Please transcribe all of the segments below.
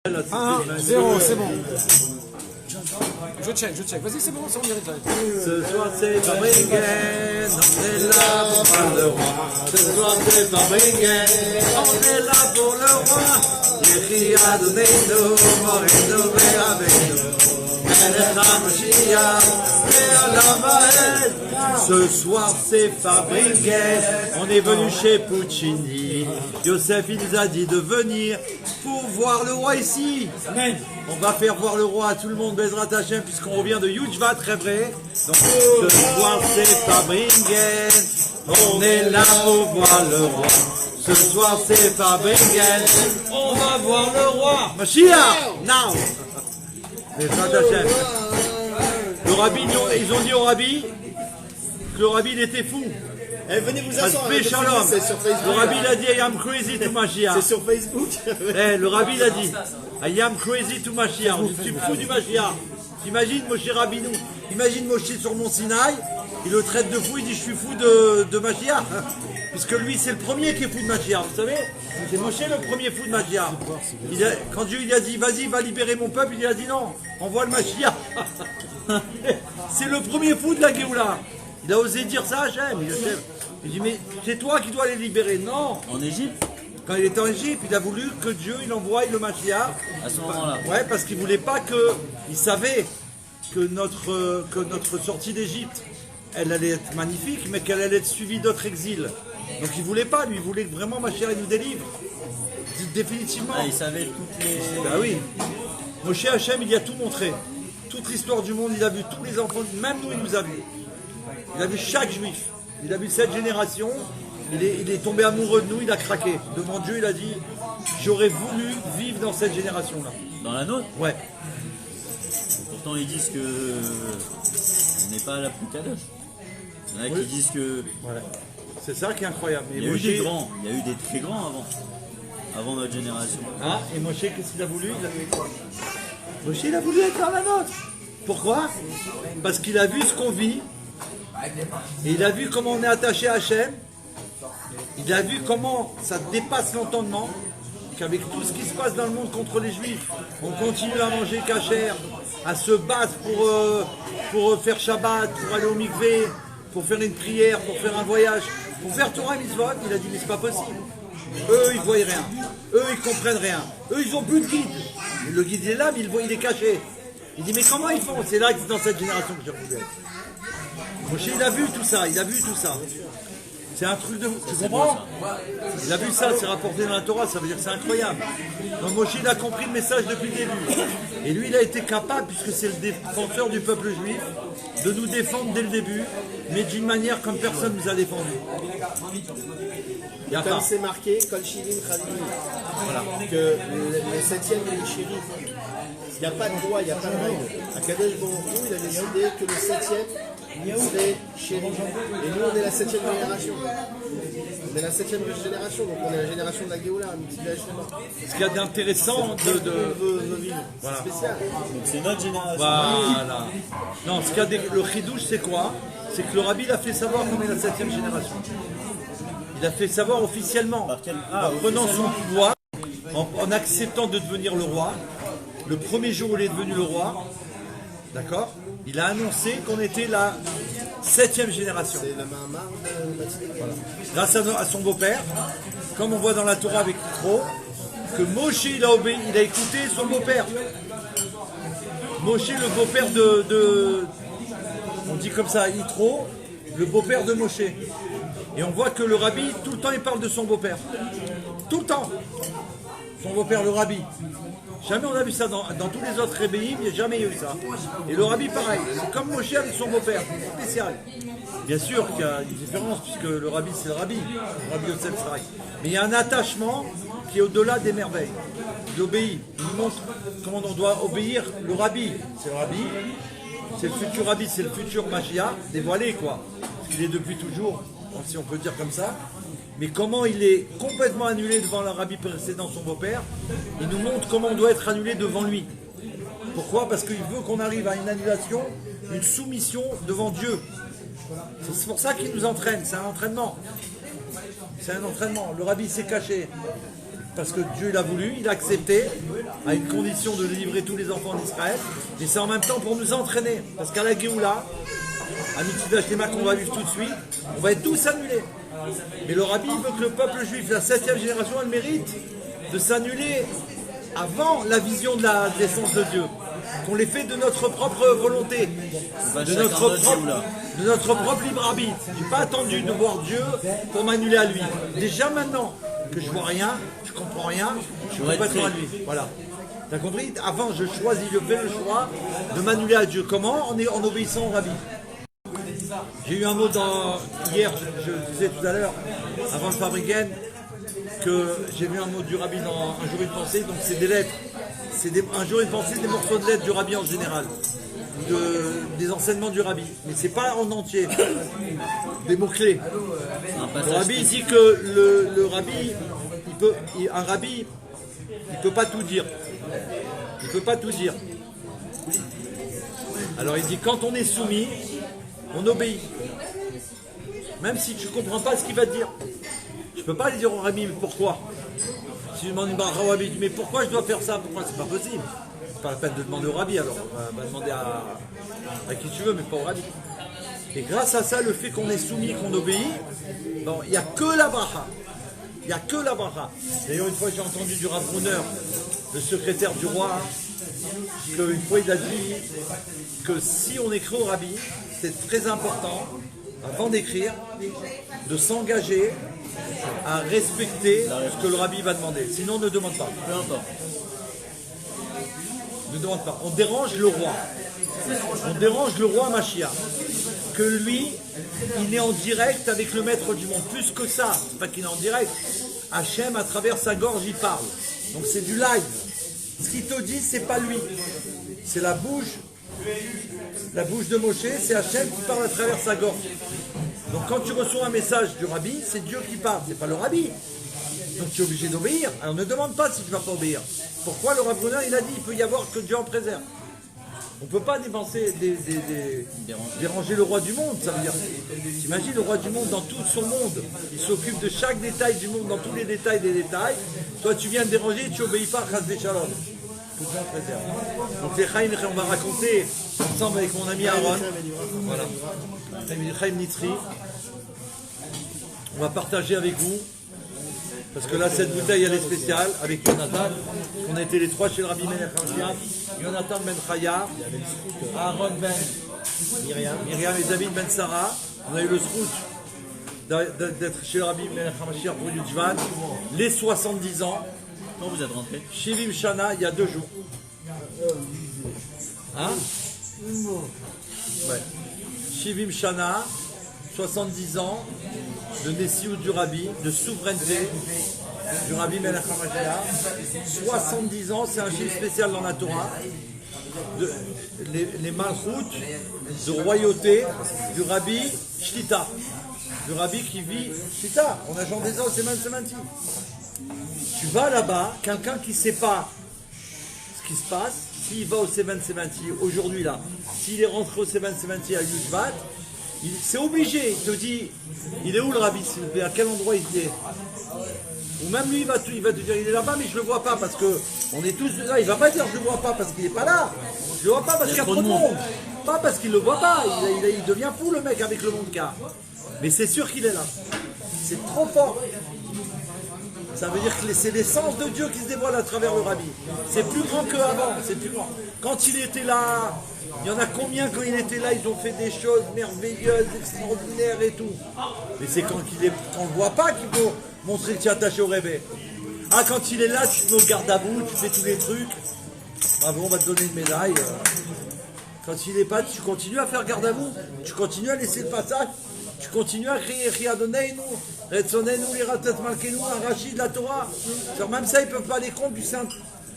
0, c'est bon. Je check. Vas-y, c'est bon, on dirait direct. Ce soir c'est Fabringen, on est là pour le roi. Ce soir c'est Fabringen, on est là pour le roi. Yehi Adonenu, Morenu ve'Avenu, Melech HaMashiach, ve'olam va'ed. Ce soir c'est Fabringen, on est venu chez Puccini. Yosef il nous a dit de venir pour voir le roi ici. Amen. On va faire voir le roi à tout le monde, Bezrat Hashem, puisqu'on revient de Yujvat, très vrai. Donc ce soir c'est Fabringen, on est là pour voir le roi. Ce soir c'est Fabringen, on va voir le roi. Mashiach, now. Bezrat Hashem. Le rabbi, ils ont dit au rabbi que le rabbi il était fou. Eh, venez vous asseoir. C'est sur Facebook. le rabbi il a dit I am crazy to Mashiach. C'est sur Facebook. Le rabbi il a dit I am crazy to Mashiach. Je suis fou du Mashiach. T'imagines Moshe Rabbeinu, imagine Moshe sur Mont Sinaï, il le traite de fou, il dit je suis fou de Mashiach. Puisque lui c'est le premier qui est fou de Mashiach, vous savez. C'est Moshe le premier fou de Mashiach. Quand Dieu il a dit vas-y va libérer mon peuple, il a dit non, envoie le Mashiach. C'est le premier fou de la Géoula. Il a osé dire ça à Hachem. Il dit mais c'est toi qui dois les libérer. Non. En Égypte? Quand il était en Égypte, il a voulu que Dieu il envoie le Mashiach. À ce moment-là? Ouais, parce qu'il voulait pas que. Il savait que notre sortie d'Égypte, elle allait être magnifique, mais qu'elle allait être suivie d'autres exils. Donc il voulait pas, lui, il voulait que vraiment Mashiach il nous délivre. Définitivement. Ah, il savait toutes les... Bah oui. Moshe Hachem, il y a tout montré. Toute l'histoire du monde, il a vu tous les enfants, même nous, il nous a vus. Il a vu chaque juif. Il a vu cette génération. Il est tombé amoureux de nous, il a craqué. Devant Dieu, il a dit j'aurais voulu vivre dans cette génération-là. Dans la nôtre? Ouais. Pourtant, ils disent que on n'est pas la plus kadosh. Il y en a qui disent que... Voilà. C'est ça qui est incroyable. Et Il y a Moshe, eu des grands, il y a eu des très grands avant notre génération. Ah, et Moshe, qu'est-ce qu'il a voulu? Moshe, il a voulu être dans la nôtre. Pourquoi? Parce qu'il a vu ce qu'on vit. Et il a vu comment on est attaché à Hachem. Il a vu comment ça dépasse l'entendement, qu'avec tout ce qui se passe dans le monde contre les juifs, on continue à manger kasher, à se battre pour faire Shabbat, pour aller au mikvé, pour faire une prière, pour faire un voyage, pour faire Torah Mitzvot. Il a dit mais c'est pas possible. Eux ils voient rien, eux ils comprennent rien, eux ils ont plus de guide. Le guide il est là mais il est caché. Il dit mais comment ils font? C'est là que c'est dans cette génération que j'ai voulu être. Moshe il a vu tout ça, C'est un truc de... Tu comprends? Il a vu ça, c'est rapporté dans la Torah, ça veut dire que c'est incroyable. Donc Moshe il a compris le message depuis le début. Et lui il a été capable, puisque c'est le défenseur du peuple juif, de nous défendre dès le début, mais d'une manière comme personne nous a défendu. Comme c'est marqué, Kol Shirim Chalim, que le 7e est le shérif. Il n'y a pas de droit, il n'y a pas de règle. À Kadesh Baruch Hu, il a décidé que le 7e serait shérif. Et nous, on est la 7e génération. On est la 7e génération, donc on est la génération de la Géoula, Ce qu'il y a d'intéressant de vivre. Voilà. C'est spécial. Donc c'est notre génération. Voilà. Non, ce qu'il y a le chidouche, c'est quoi? C'est que le rabbi il a fait savoir qu'on est la 7e génération. Il a fait savoir officiellement, en prenant son pouvoir, en acceptant de devenir le roi. Le premier jour où il est devenu le roi, d'accord, il a annoncé qu'on était la 7e génération. C'est la Mahamar de voilà. Grâce à son beau-père, comme on voit dans la Torah avec Yitro, que Moshe il a obéi, il a écouté son beau-père. Moshe, le beau-père on dit comme ça, Yitro, le beau-père de Moshe. Et on voit que le rabbi, tout le temps, il parle de son beau-père. Tout le temps. Son beau-père, le rabbi. Jamais on a vu ça dans tous les autres rébéim, il n'y a jamais eu ça. Et le rabbi, pareil. C'est comme Moshe avec son beau-père. Spécial. Bien sûr qu'il y a une différence, puisque le rabbi, c'est le rabbi. Le rabbi Yosef Sarai. Mais il y a un attachement qui est au-delà des merveilles. Il obéit. Il nous montre comment on doit obéir le rabbi. C'est le rabbi. C'est le futur rabbi, c'est le futur Mashiach, dévoilé quoi. Parce qu'il est depuis toujours, si on peut dire comme ça. Mais comment il est complètement annulé devant le rabbi précédent, son beau-père, il nous montre comment on doit être annulé devant lui. Pourquoi? Parce qu'il veut qu'on arrive à une annulation, une soumission devant Dieu. C'est pour ça qu'il nous entraîne, c'est un entraînement. C'est un entraînement. Le rabbi s'est caché. parce que Dieu l'a voulu, il a accepté, à une condition de livrer tous les enfants d'Israël, et c'est en même temps pour nous entraîner, parce qu'à la Géoula, à Mitzvah Shlema qu'on va vivre tout de suite, on va être tous annulés. Mais le Rabbi veut que le peuple juif, la 7e génération, elle mérite de s'annuler avant la vision de la naissance de Dieu. Qu'on les fait de notre propre volonté, de notre propre libre arbitre. Je n'ai pas attendu de voir Dieu pour m'annuler à lui. Déjà maintenant que je vois rien, je comprends rien, je suis complètement à lui. Voilà. T'as compris? Avant, je choisis, je fais le choix de m'annuler à Dieu. Comment? En obéissant au Rabbi. J'ai eu un mot hier, je disais tout à l'heure, avant le Fabriken, que j'ai vu un mot du Rabbi dans Un jour une pensée, donc c'est des lettres. Un jour une pensée, des morceaux de lettres du Rabbi en général, des enseignements du Rabbi, mais c'est pas en entier, des mots-clés. Le Rabbi dit que le Rabbi, un Rabbi, il peut pas tout dire. Il peut pas tout dire. Alors il dit, quand on est soumis, on obéit. Même si tu ne comprends pas ce qu'il va te dire. Je ne peux pas lui dire au Rabbi, mais pourquoi? Si je demande une barre au Rabbi, mais pourquoi je dois faire ça? Pourquoi? C'est pas possible. C'est pas la peine de demander au Rabbi, alors on va demander à qui tu veux, mais pas au Rabbi. Et grâce à ça, le fait qu'on est soumis, qu'on obéit, bon, il n'y a que la bracha. Il n'y a que la bracha. D'ailleurs, une fois, j'ai entendu du Rav Brunner, le secrétaire du roi, qu'une fois, il a dit que si on écrit au Rabbi, c'est très important, avant d'écrire, de s'engager à respecter ce que le Rabbi va demander. Sinon, ne demande pas. Peu importe. Ne demande pas. On dérange le roi. On dérange le roi Mashiach. Que lui, il est en direct avec le maître du monde. Plus que ça, c'est pas qu'il est en direct. Hachem, à travers sa gorge, il parle. Donc c'est du live. Ce qu'il te dit, c'est pas lui. C'est la bouche de Moshe, c'est Hachem qui parle à travers sa gorge. Donc quand tu reçois un message du Rabbi, c'est Dieu qui parle, c'est pas le Rabbi. Donc tu es obligé d'obéir. Alors ne demande pas si tu ne vas pas obéir. Pourquoi le Rav Brunner, il a dit, il peut y avoir que Dieu en préserve. On ne peut pas déranger le roi du monde, ça veut dire. T'imagines le roi du monde dans tout son monde, il s'occupe de chaque détail du monde, dans tous les détails des détails. Toi tu viens de déranger, tu n'obéis pas, chas v'shalom. Tout le monde préserve. Donc les Chaim, on va raconter ensemble avec mon ami Aaron. Voilà. Chaim Nitri. On va partager avec vous. Parce que là, cette bouteille, elle est spéciale avec Jonathan. On a été les trois chez le Rabbi Melech HaMashiach. Jonathan Ben Chaya, Aaron Ben Myriam et David Ben Sarah. On a eu le srout d'être chez le Rabbi Melech HaMashiach pour Yudjvan. Les 70 ans. Quand vous êtes rentré? Shivim Shana, il y a 2 jours. Hein? Ouais. Shivim Shana, 70 ans de Nessiut du Rabbi, de souveraineté du Rabbi Melech HaMashiach. 70 ans, c'est un chiffre spécial dans la Torah. Les malchoutes de royauté du Rabbi Shlita. Du Rabbi qui vit Shlita. On a Jean des Os, c'est même Semanti. Tu vas là-bas, quelqu'un qui ne sait pas ce qui se passe, s'il va au Seven Semanti aujourd'hui là, s'il est rentré au Seven Semanti à Yudvat, c'est obligé, il te dit, il est où le Rabbi s'il vous plaît, à quel endroit il est? Ou même lui, il va te dire, il est là-bas, mais je ne le vois pas, parce qu'on est tous là, il ne va pas dire je ne le vois pas, parce qu'il n'est pas là, je ne le vois pas, parce qu'il y a trop de monde, pas parce qu'il ne le voit pas, il devient fou le mec avec le monde qu'il a. Mais c'est sûr qu'il est là, c'est trop fort. Ça veut dire que c'est l'essence de Dieu qui se dévoile à travers le Rabbi. C'est plus grand qu'avant, c'est plus grand. Quand il était là, il y en a combien quand il était là, ils ont fait des choses merveilleuses, extraordinaires et tout. Mais c'est quand on ne le voit pas qu'il faut montrer que tu es attaché au rêve. Ah, quand il est là, tu te mets au garde à vous, tu fais tous les trucs. Bravo, on va te donner une médaille. Quand il n'est pas, tu continues à faire garde à vous, tu continues à laisser le passage. Tu continues à crier Riadoneinu, Retsonenu, Liratet Malkenu, Arachi de la Torah. Genre, même ça, ils ne peuvent pas aller contre du Saint.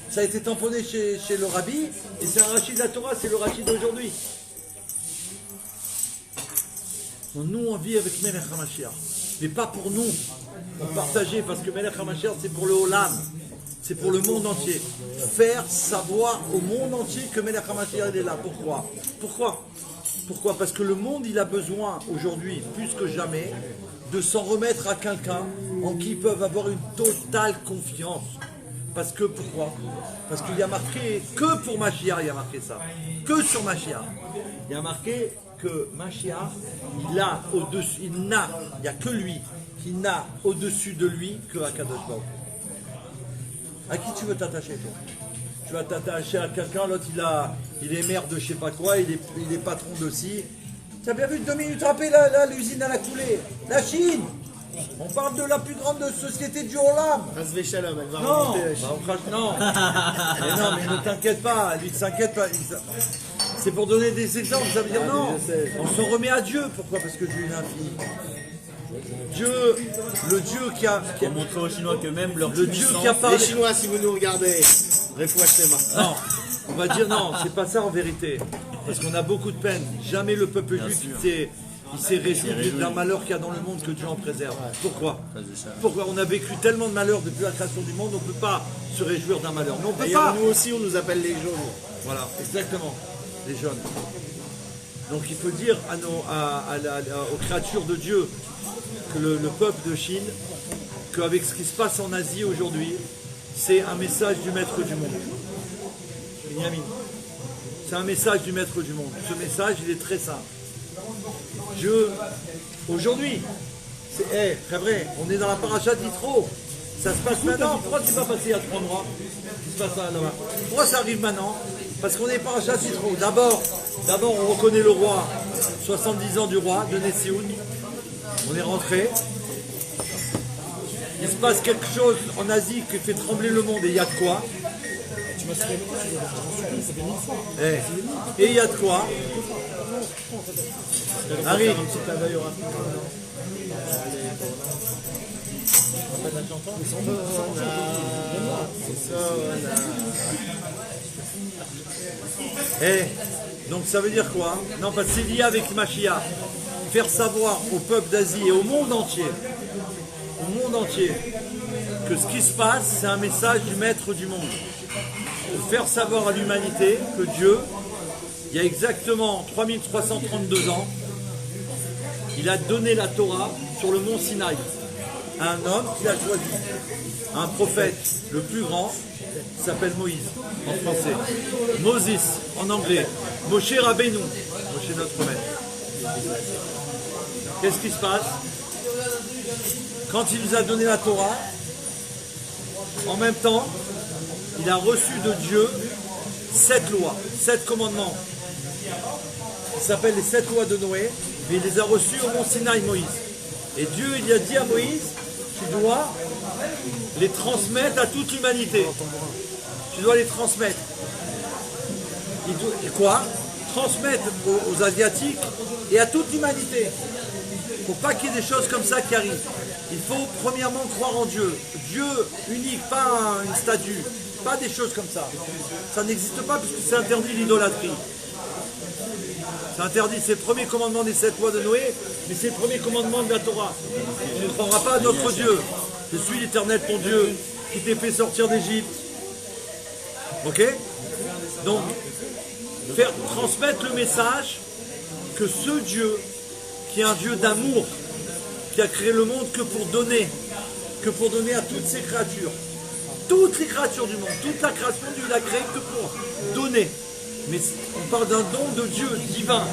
Ça a été tamponné chez le Rabbi, et c'est Arachi de la Torah, c'est le Rachi d'aujourd'hui. Nous, on vit avec Melech HaMashiach, mais pas pour nous, pour partager, parce que Melech HaMashiach, c'est pour le Olam, c'est pour le monde entier. Faire savoir au monde entier que Melech HaMashiach, il est là. Pourquoi? Parce que le monde, il a besoin aujourd'hui, plus que jamais, de s'en remettre à quelqu'un en qui ils peuvent avoir une totale confiance. Parce que, pourquoi? Parce qu'il y a marqué, que pour Mashiach, il y a marqué ça. Que sur Mashiach. Il y a marqué que Mashiach, il a au-dessus, il n'y a que lui qui n'a au-dessus de lui que Akadosh Baruch Hu. À qui tu veux t'attacher, toi? Tu vas t'attacher à quelqu'un, l'autre il est maire de je sais pas quoi, il est patron de ci. Tu as bien vu 2 minutes après, l'usine elle a coulé. La Chine! On parle de la plus grande société du Olam. Razvé Shalom, elle va Non, remonter la Chine. bah, on crache, non. Mais non, mais ne t'inquiète pas, lui ne s'inquiète pas. C'est pour donner des exemples, ça veut dire non. je sais. On s'en remet à Dieu. Pourquoi? Parce que Dieu est infini. Dieu, le Dieu qui a Pour montrer aux Chinois que même leur le Dieu puissance- qui a Les parlé. Chinois, si vous nous regardez, réfouachez-moi. Non, on va dire non, c'est pas ça en vérité. Parce qu'on a beaucoup de peine. Jamais le peuple juif il s'est réjoui d'un malheur qu'il y a dans le monde, que Dieu en préserve. Pourquoi? Pourquoi? On a vécu tellement de malheurs depuis la création du monde, on ne peut pas se réjouir d'un malheur. Mais on peut D'ailleurs, pas. nous aussi, on nous appelle les jaunes. Voilà, exactement, les jeunes. Donc il faut dire aux créatures de Dieu que le peuple de Chine, qu'avec ce qui se passe en Asie aujourd'hui, c'est un message du maître du monde. Binyamin. C'est un message du maître du monde. Ce message, il est très simple. Aujourd'hui, c'est vrai, on est dans la paracha d'Yitro. Ça se passe maintenant. Pourquoi c'est pas passé il y a 3 mois? Qui se passe là-bas? Pourquoi ça arrive maintenant? Parce qu'on est paracha d'Yitro. D'abord, on reconnaît le roi, 70 ans du roi de Nessioun. On est rentré. Il se passe quelque chose en Asie qui fait trembler le monde et il y a de quoi. Et il y a de quoi. Harry. Un petit clin d'œil au Rav. Donc ça veut dire quoi? Non, parce que c'est lié avec Mashiach. Faire savoir au peuple d'Asie et au monde entier, que ce qui se passe, c'est un message du maître du monde. Pour faire savoir à l'humanité que Dieu, il y a exactement 3332 ans, il a donné la Torah sur le mont Sinaï à un homme qu'il a choisi, un prophète le plus grand, qui s'appelle Moïse en français, Moses en anglais, Moshe Rabbeinu, Moshe notre maître. Qu'est-ce qui se passe? Quand il nous a donné la Torah, en même temps, il a reçu de Dieu 7 lois, 7 commandements. Qui s'appellent les 7 lois de Noé, mais il les a reçus au mont Sinaï, Moïse. Et Dieu, il a dit à Moïse, tu dois les transmettre à toute l'humanité. Tu dois les transmettre. Et quoi? Transmettre aux Asiatiques et à toute l'humanité. Il ne faut pas qu'il y ait des choses comme ça qui arrivent. Il faut premièrement croire en Dieu. Dieu unique, pas une statue, pas des choses comme ça. Ça n'existe pas puisque c'est interdit l'idolâtrie. C'est interdit, c'est le premier commandement des 7 lois de Noé, mais c'est le premier commandement de la Torah. Tu ne croiras pas à notre Dieu. Je suis l'Éternel ton Dieu qui t'ai fait sortir d'Égypte. Ok? Donc, faire transmettre le message que ce Dieu, qui est un Dieu d'amour, qui a créé le monde que pour donner à toutes ses créatures. Toutes les créatures du monde, toute la création, Dieu l'a créé que pour donner. Mais on parle d'un don de Dieu divin.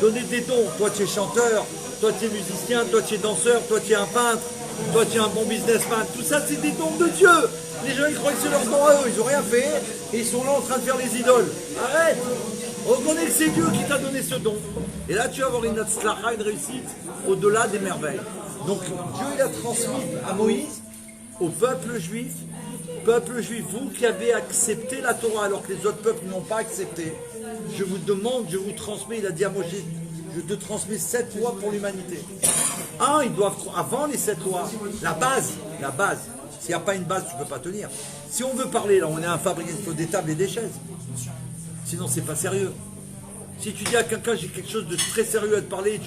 Donner des dons. Toi tu es chanteur, toi tu es musicien, toi tu es danseur, toi tu es un peintre, toi tu es un bon businessman. Tout ça c'est des dons de Dieu. Les gens ils croient que c'est leur don à eux, ils n'ont rien fait et ils sont là en train de faire les idoles. Arrête! Reconnais que c'est Dieu qui t'a donné ce don. Et là tu vas avoir une atzlacha, une réussite au-delà des merveilles. Donc Dieu il a transmis à Moïse, au peuple juif, vous qui avez accepté la Torah alors que les autres peuples n'ont pas accepté, je vous demande, je vous transmets, il a dit à Moïse, je te transmets 7 lois pour l'humanité. Ils doivent, avant les 7 lois, la base, s'il n'y a pas une base, tu ne peux pas tenir. Si on veut parler, là on est un fabricant, il faut des tables et des chaises. Sinon c'est pas sérieux. Si tu dis à quelqu'un j'ai quelque chose de très sérieux à te parler,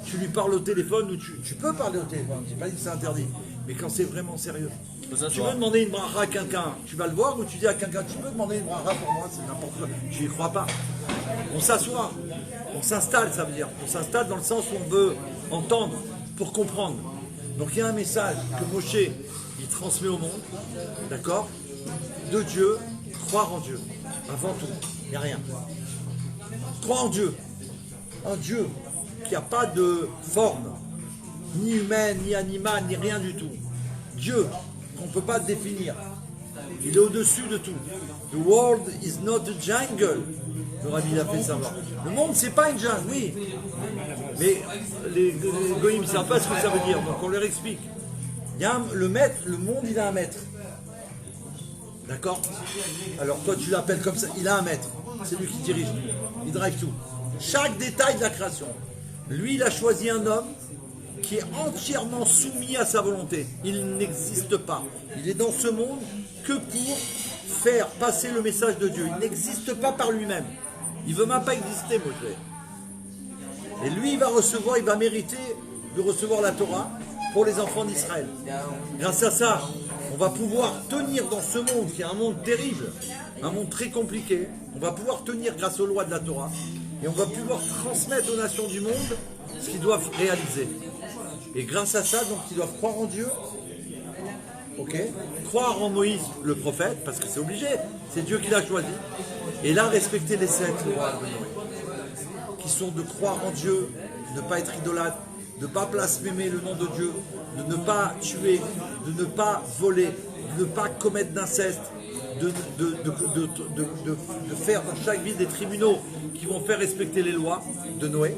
tu lui parles au téléphone, ou tu peux parler au téléphone, je n'ai pas dit que c'est interdit, mais quand c'est vraiment sérieux. Tu veux demander une bracha à quelqu'un, tu vas le voir, ou tu dis à quelqu'un, tu peux demander une bracha pour moi, c'est n'importe quoi, tu n'y crois pas. On s'assoit, on s'installe, ça veut dire, on s'installe dans le sens où on veut entendre pour comprendre. Donc il y a un message que Moshe, il transmet au monde, d'accord? De Dieu, croire en Dieu, avant tout, il n'y a rien. Croire en Dieu, un Dieu qui n'a pas de forme, ni humaine, ni animale, ni rien du tout. Dieu, qu'on ne peut pas définir. Il est au-dessus de tout. The world is not a jungle. Le rabbi l'a fait savoir. Le monde, c'est pas une jungle, oui. Mais les goïms ne savent pas ce que ça veut dire, donc on leur explique. Il y a le maître, le monde, il a un maître. D'accord? Alors toi, tu l'appelles comme ça, il a un maître. C'est lui qui dirige, il drive tout. Chaque détail de la création. Lui, il a choisi un homme qui est entièrement soumis à sa volonté. Il n'existe pas. Il est dans ce monde que pour faire passer le message de Dieu. Il n'existe pas par lui-même. Il ne veut même pas exister, Moshe. Et lui, il va recevoir, il va mériter de recevoir la Torah pour les enfants d'Israël. Grâce à ça, on va pouvoir tenir dans ce monde qui est un monde terrible, un monde très compliqué. On va pouvoir tenir grâce aux lois de la Torah et on va pouvoir transmettre aux nations du monde ce qu'ils doivent réaliser. Et grâce à ça, donc, ils doivent croire en Dieu, ok, croire en Moïse, le prophète, parce que c'est obligé, c'est Dieu qui l'a choisi. Et là, respecter les 7 lois de Noé, qui sont de croire en Dieu, de ne pas être idolâtre, de ne pas blasphémer le nom de Dieu, de ne pas tuer, de ne pas voler, de ne pas commettre d'inceste, de faire dans chaque ville des tribunaux qui vont faire respecter les lois de Noé,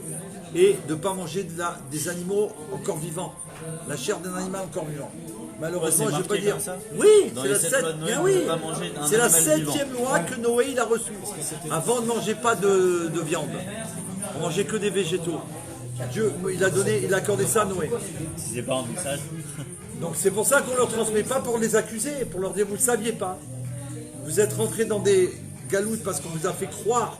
et de ne pas manger des animaux encore vivants, la chair d'un animal encore vivant. Malheureusement, je ne peux pas dire ça. Oui, c'est la 7e loi que Noé il a reçue. Avant, on ne mangeait pas de viande, on mangeait que des végétaux. Dieu, il a accordé ça à Noé. C'est pas un message. Donc c'est pour ça qu'on ne leur transmet pas pour les accuser, pour leur dire vous ne saviez pas. Vous êtes rentrés dans des galoutes parce qu'on vous a fait croire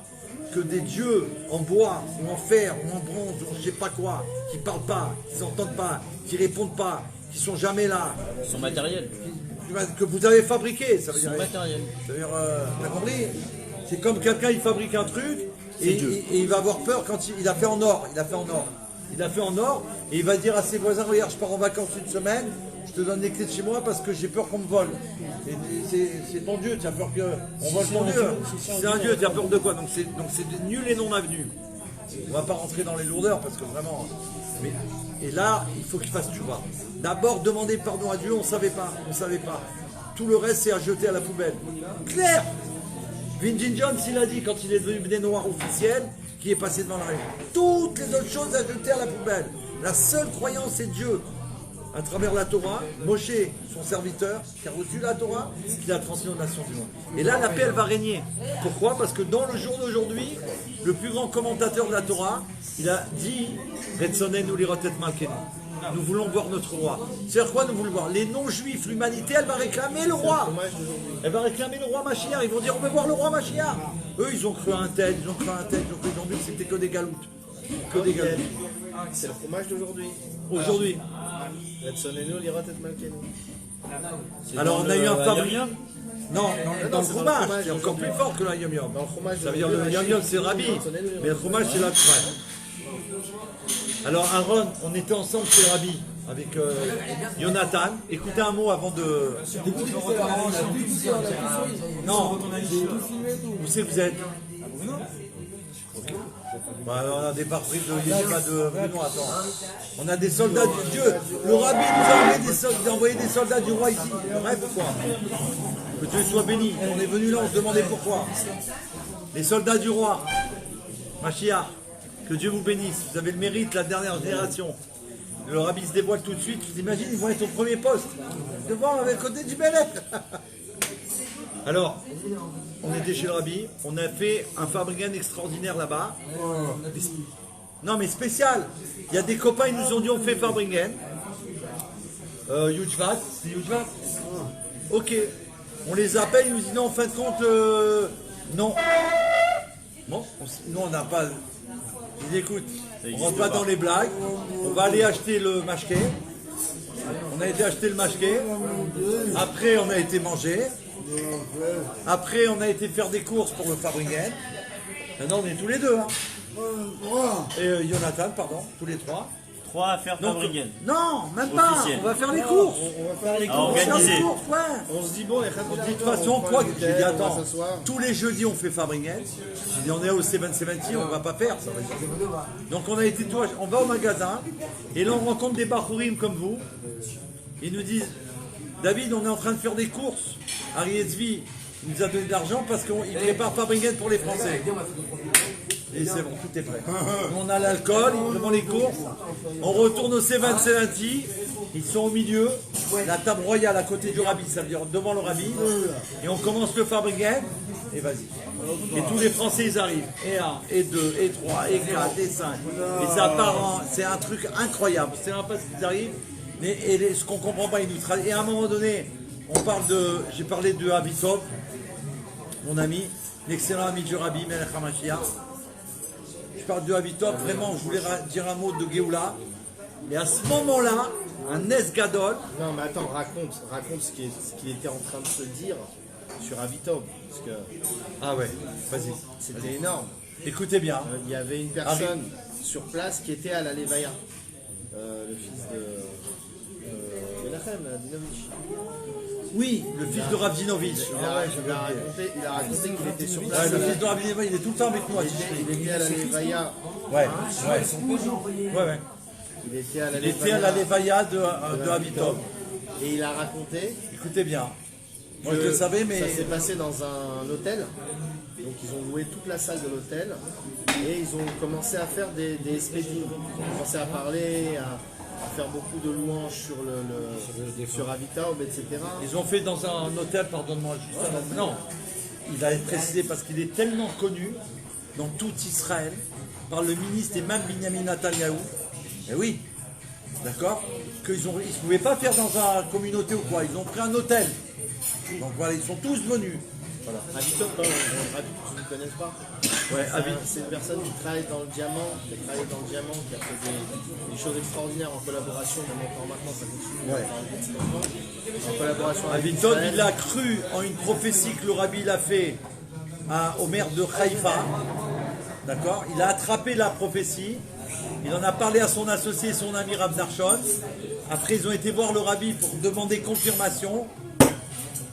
que des dieux en bois, ou en fer, ou en bronze, ou je ne sais pas quoi, qui ne parlent pas, qui n'entendent pas, qui ne répondent pas, qui ne sont jamais là. Ils sont matériels. Que vous avez fabriqué, ça veut Ils dire. sont matériels. Ça veut dire, t'as compris? C'est comme quelqu'un, il fabrique un truc, et il va avoir peur quand il a fait en or. Il a fait en or. Il a fait en or, et il va dire à ses voisins, regarde, je pars en vacances une semaine, je te donne les clés de chez moi parce que j'ai peur qu'on me vole. C'est ton Dieu, tu as peur qu'on vole ton Dieu. C'est un Dieu, tu as peur de quoi? Donc c'est nul et non avenu. On ne va pas rentrer dans les lourdeurs parce que vraiment... et là, il faut qu'il fasse tchouva. D'abord, demander pardon à Dieu, on ne savait pas. Tout le reste, c'est à jeter à la poubelle. Clair. Vinjin Jones, il a dit, quand il est devenu Bnei Noir officiel, qui est passé devant la rue, toutes les autres choses à jeter à la poubelle. La seule croyance, c'est Dieu. À travers la Torah, Moshe, son serviteur, qui a reçu la Torah, qui l'a transmis aux nations du monde. Et là, la paix, elle va régner. Pourquoi? Parce que dans le jour d'aujourd'hui, le plus grand commentateur de la Torah, il a dit Retzonenu lirot et malkenu. Nous voulons voir notre roi. C'est-à-dire quoi, nous voulons voir? Les non-juifs, l'humanité, elle va réclamer le roi. Elle va réclamer le roi Mashiach. Ils vont dire on veut voir le roi Mashiach. Eux, ils ont cru à un tel, ils ont vu que c'était que des galoutes. Que des galoutes. C'est le fromage d'aujourd'hui. Aujourd'hui. Retzonenu lirot et malkenu. Alors on a eu un fabricant. Non, dans le c'est fromage, dans le c'est encore plus fort que la yom yom. Dans le fromage Ça veut dire le yom yom c'est le rabbi, mais le fromage c'est la crème. Alors Aaron, on était ensemble chez le rabbi avec Jonathan. Écoutez un mot avant de. Non, où c'est que vous êtes? Ok. Bah, alors, on a des parties de Yeshiva de Bruno, attends. On a des soldats de Dieu. Le rabbi nous a envoyé des soldats du roi ici. Bref, pourquoi? Que Dieu soit béni. On est venu là, on se demandait pourquoi. Les soldats du roi, Mashiach, que Dieu vous bénisse. Vous avez le mérite, la dernière génération. Le rabbi se dévoile tout de suite. Tu t'imagines, ils vont être au premier poste. Devant, avec côté du Bélec. Alors, on était chez le rabbi, on a fait un fabricant extraordinaire là-bas. Non mais spécial. Il y a des copains, ils nous ont dit on fait fabricant. Yujvat, c'est Yujvat. Ok. On les appelle, ils nous disent non, en fin de compte, non. Bon, nous on n'a pas... Ils dit écoute, on ne rentre pas dans les blagues, on va aller acheter le mashké. On a été acheter le mashké. Après on a été manger. Après, on a été faire des courses pour le fabricant. Maintenant, on est tous les deux. Hein. Et Jonathan, pardon, tous les trois. 3 à faire Donc, Fabringen. non, même pas. Officiel. On va faire les courses. On va faire les À courses. On va faire organiser. les courses, ouais. On se dit bon, les De toute façon, quoi que j'ai dit, attends, tous les jeudis on fait Fabringen. J'ai dit on est au 770, on va pas faire ça. Donc on a été, on va au magasin et là on rencontre des Bahourim comme vous. Ils nous disent, David, on est en train de faire des courses. Ariezvi nous a donné de l'argent parce qu'il prépare Fabringen pour les Français. Et c'est bon, tout est prêt. Nous, on a l'alcool, ils prennent les courses. On retourne au C20, ils sont au milieu. La table royale à côté du rabbi, ça veut dire devant le rabbi. Et on commence le Fabringen. Et vas-y. Et tous les Français, ils arrivent. Et 1, et 2, et 3, et 4, et 5. Et ça part c'est un truc incroyable. C'est un pas ce qu'ils arrivent. Et ce qu'on comprend pas, ils nous traduisent. Et à un moment donné, j'ai parlé de Abitov, mon ami, l'excellent ami du rabbi, Melech HaMashiach. Je parle de Abitov, vraiment, je voulais dire un mot de Géoula. Et à ce moment-là, un Nes Gadol. Non, mais attends, raconte ce qu'il était en train de se dire sur Avitov. Parce que Ah ouais, vas-y. c'était énorme. Écoutez bien. Il y avait une personne sur place qui était à la Levaya. Le fils de Menachem Dinovitch. Oui, le fils de Ravdinovitch. Il a raconté qu'il était sur Ouais, place. le fils de Ravdinovitch, il est tout le temps avec moi. Il était à la Levaya. Ouais, ouais. Il était à la Il était à la Levaya. Levaya de Abitov. Et il a raconté Écoutez bien. Moi je le savais, mais. ça s'est passé dans un hôtel. Donc ils ont loué toute la salle de l'hôtel et ils ont commencé à faire des speedings. Ils ont commencé à parler, à faire beaucoup de louanges sur Avitaob, etc. Ils ont fait dans un hôtel, pardonne-moi, juste un... Non, il a précisé parce qu'il est tellement connu dans tout Israël par le ministre et même Binyamin Netanyahou. Et oui, d'accord, qu'ils ne pouvaient pas faire dans une communauté ou quoi. Ils ont pris un hôtel. Donc voilà, ils sont tous venus. Voilà. Avitaob, tu ne le connais pas? Ouais, C'est une personne qui travaille dans le diamant, qui a fait des choses extraordinaires en collaboration, même encore maintenant ça continue. Ouais. En collaboration avec Avitov, Israël. il a cru en une prophétie que le rabbi l'a fait au maire de Haïfa. D'accord. Il a attrapé la prophétie. Il en a parlé à son associé, son ami Rav Narshon. Après, ils ont été voir le rabbi pour demander confirmation.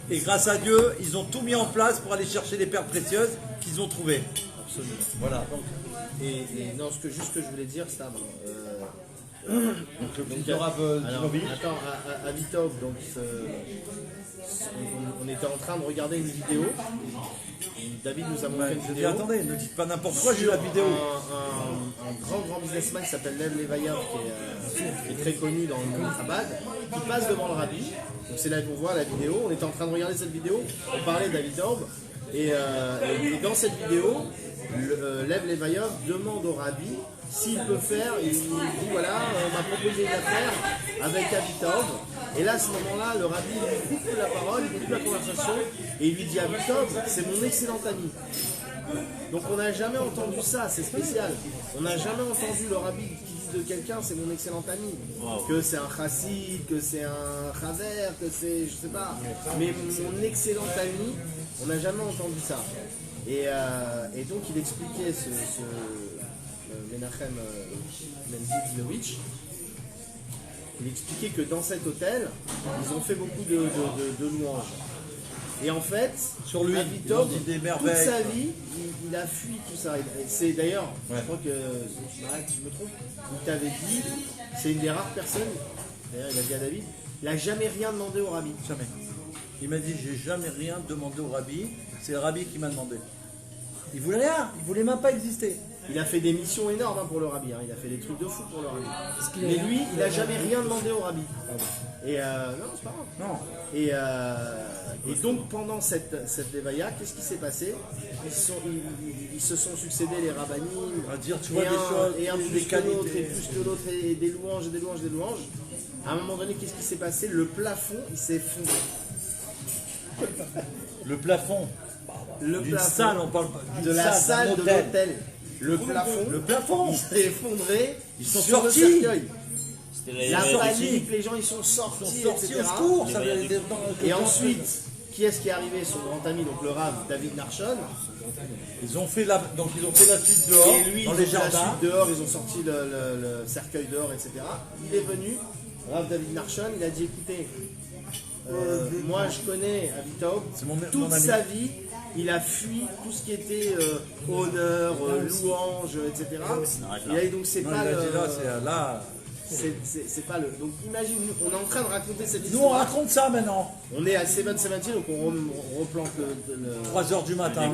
Et grâce à Dieu, ils ont tout mis en place pour aller chercher les perles précieuses qu'ils ont trouvées. Absolument. Voilà. Et non, ce que je voulais dire, Stam. Donc le fils de Rav Dinovitch. Attends, à Vitov, donc on était en train de regarder une vidéo. David nous a montré une Je dis vidéo. attendez, ne dites pas n'importe quoi, j'ai la vidéo. Un grand businessman qui s'appelle Lev Levayev, qui est très connu dans le monde Chabad, qui passe devant le rabbi. Donc c'est là qu'on voit la vidéo. On était en train de regarder cette vidéo, on parlait d'Avitov, et dans cette vidéo, Lev Levayev demande au rabbi s'il peut faire, il dit voilà, on m'a proposé une affaire avec Avitov. Et là, à ce moment-là, le rabbi lui coupe la parole, il coupe la conversation, et il lui dit Avitov, c'est mon excellent ami. Donc on n'a jamais entendu ça, c'est spécial. On n'a jamais entendu le rabbi qui dit de quelqu'un c'est mon excellent ami. Wow. Que c'est un chassid, que c'est un chaver, que c'est je sais pas. Mais mon excellent ami, on n'a jamais entendu ça. Et donc il expliquait ce Menachem Dinovitch. Il expliquait que dans cet hôtel, ils ont fait beaucoup de louanges. Et en fait, sur lui, Avitov, il dit des toute merveilles. sa vie, il a fui tout ça. C'est d'ailleurs, je crois que, si je me trompe, il t'avait dit, c'est une des rares personnes, d'ailleurs il a dit à David, il n'a jamais rien demandé au rabbi. Jamais. Il m'a dit, j'ai jamais rien demandé au rabbi, c'est le rabbi qui m'a demandé. Il voulait rien, il voulait même pas exister. Il a fait des missions énormes pour le rabbi, il a fait des trucs de fou pour le rabbi. Mais lui, il n'a jamais rien demandé au rabbi. Et non, c'est pas grave. Non. Et donc pendant cette Levaya, qu'est-ce qui s'est passé? Ils se sont succédés les rabbinim, À dire, tu vois des choses, et un des plus que l'autre, qualités. et plus que l'autre, et des louanges, et des louanges, et des louanges. À un moment donné, qu'est-ce qui s'est passé? Le plafond, il s'est effondré. Le plafond. Le D'une plafond salle, on parle pas de d'une la salle, salle d'un de hôtel. l'hôtel. Le plafond, il s'est effondré. Ils sont sur le sortis. cercueil. C'était La sortis. panique, les gens ils sont sortis, Ils sont sortis etc. au secours. Les Ça voyages veut dire Et ensuite, qui est-ce qui est arrivé? Son grand ami, donc le Rav David Narshon. Ils ont fait la suite dehors, Et lui, dans ils les ont fait la jardins. suite dehors, ils ont sorti le cercueil d'or, etc. Il est venu, Rav David Narshon, il a dit écoutez, moi je connais Avitov, C'est mon toute ami. sa vie, il a fui tout ce qui était honneur, louange, etc. Il a dit donc c'est Non, pas il a le. dit là, c'est là. C'est pas le. Donc imagine, on est en train de raconter cette Nous, on histoire. raconte ça maintenant. On est à 770, donc on replante 3 heures du matin.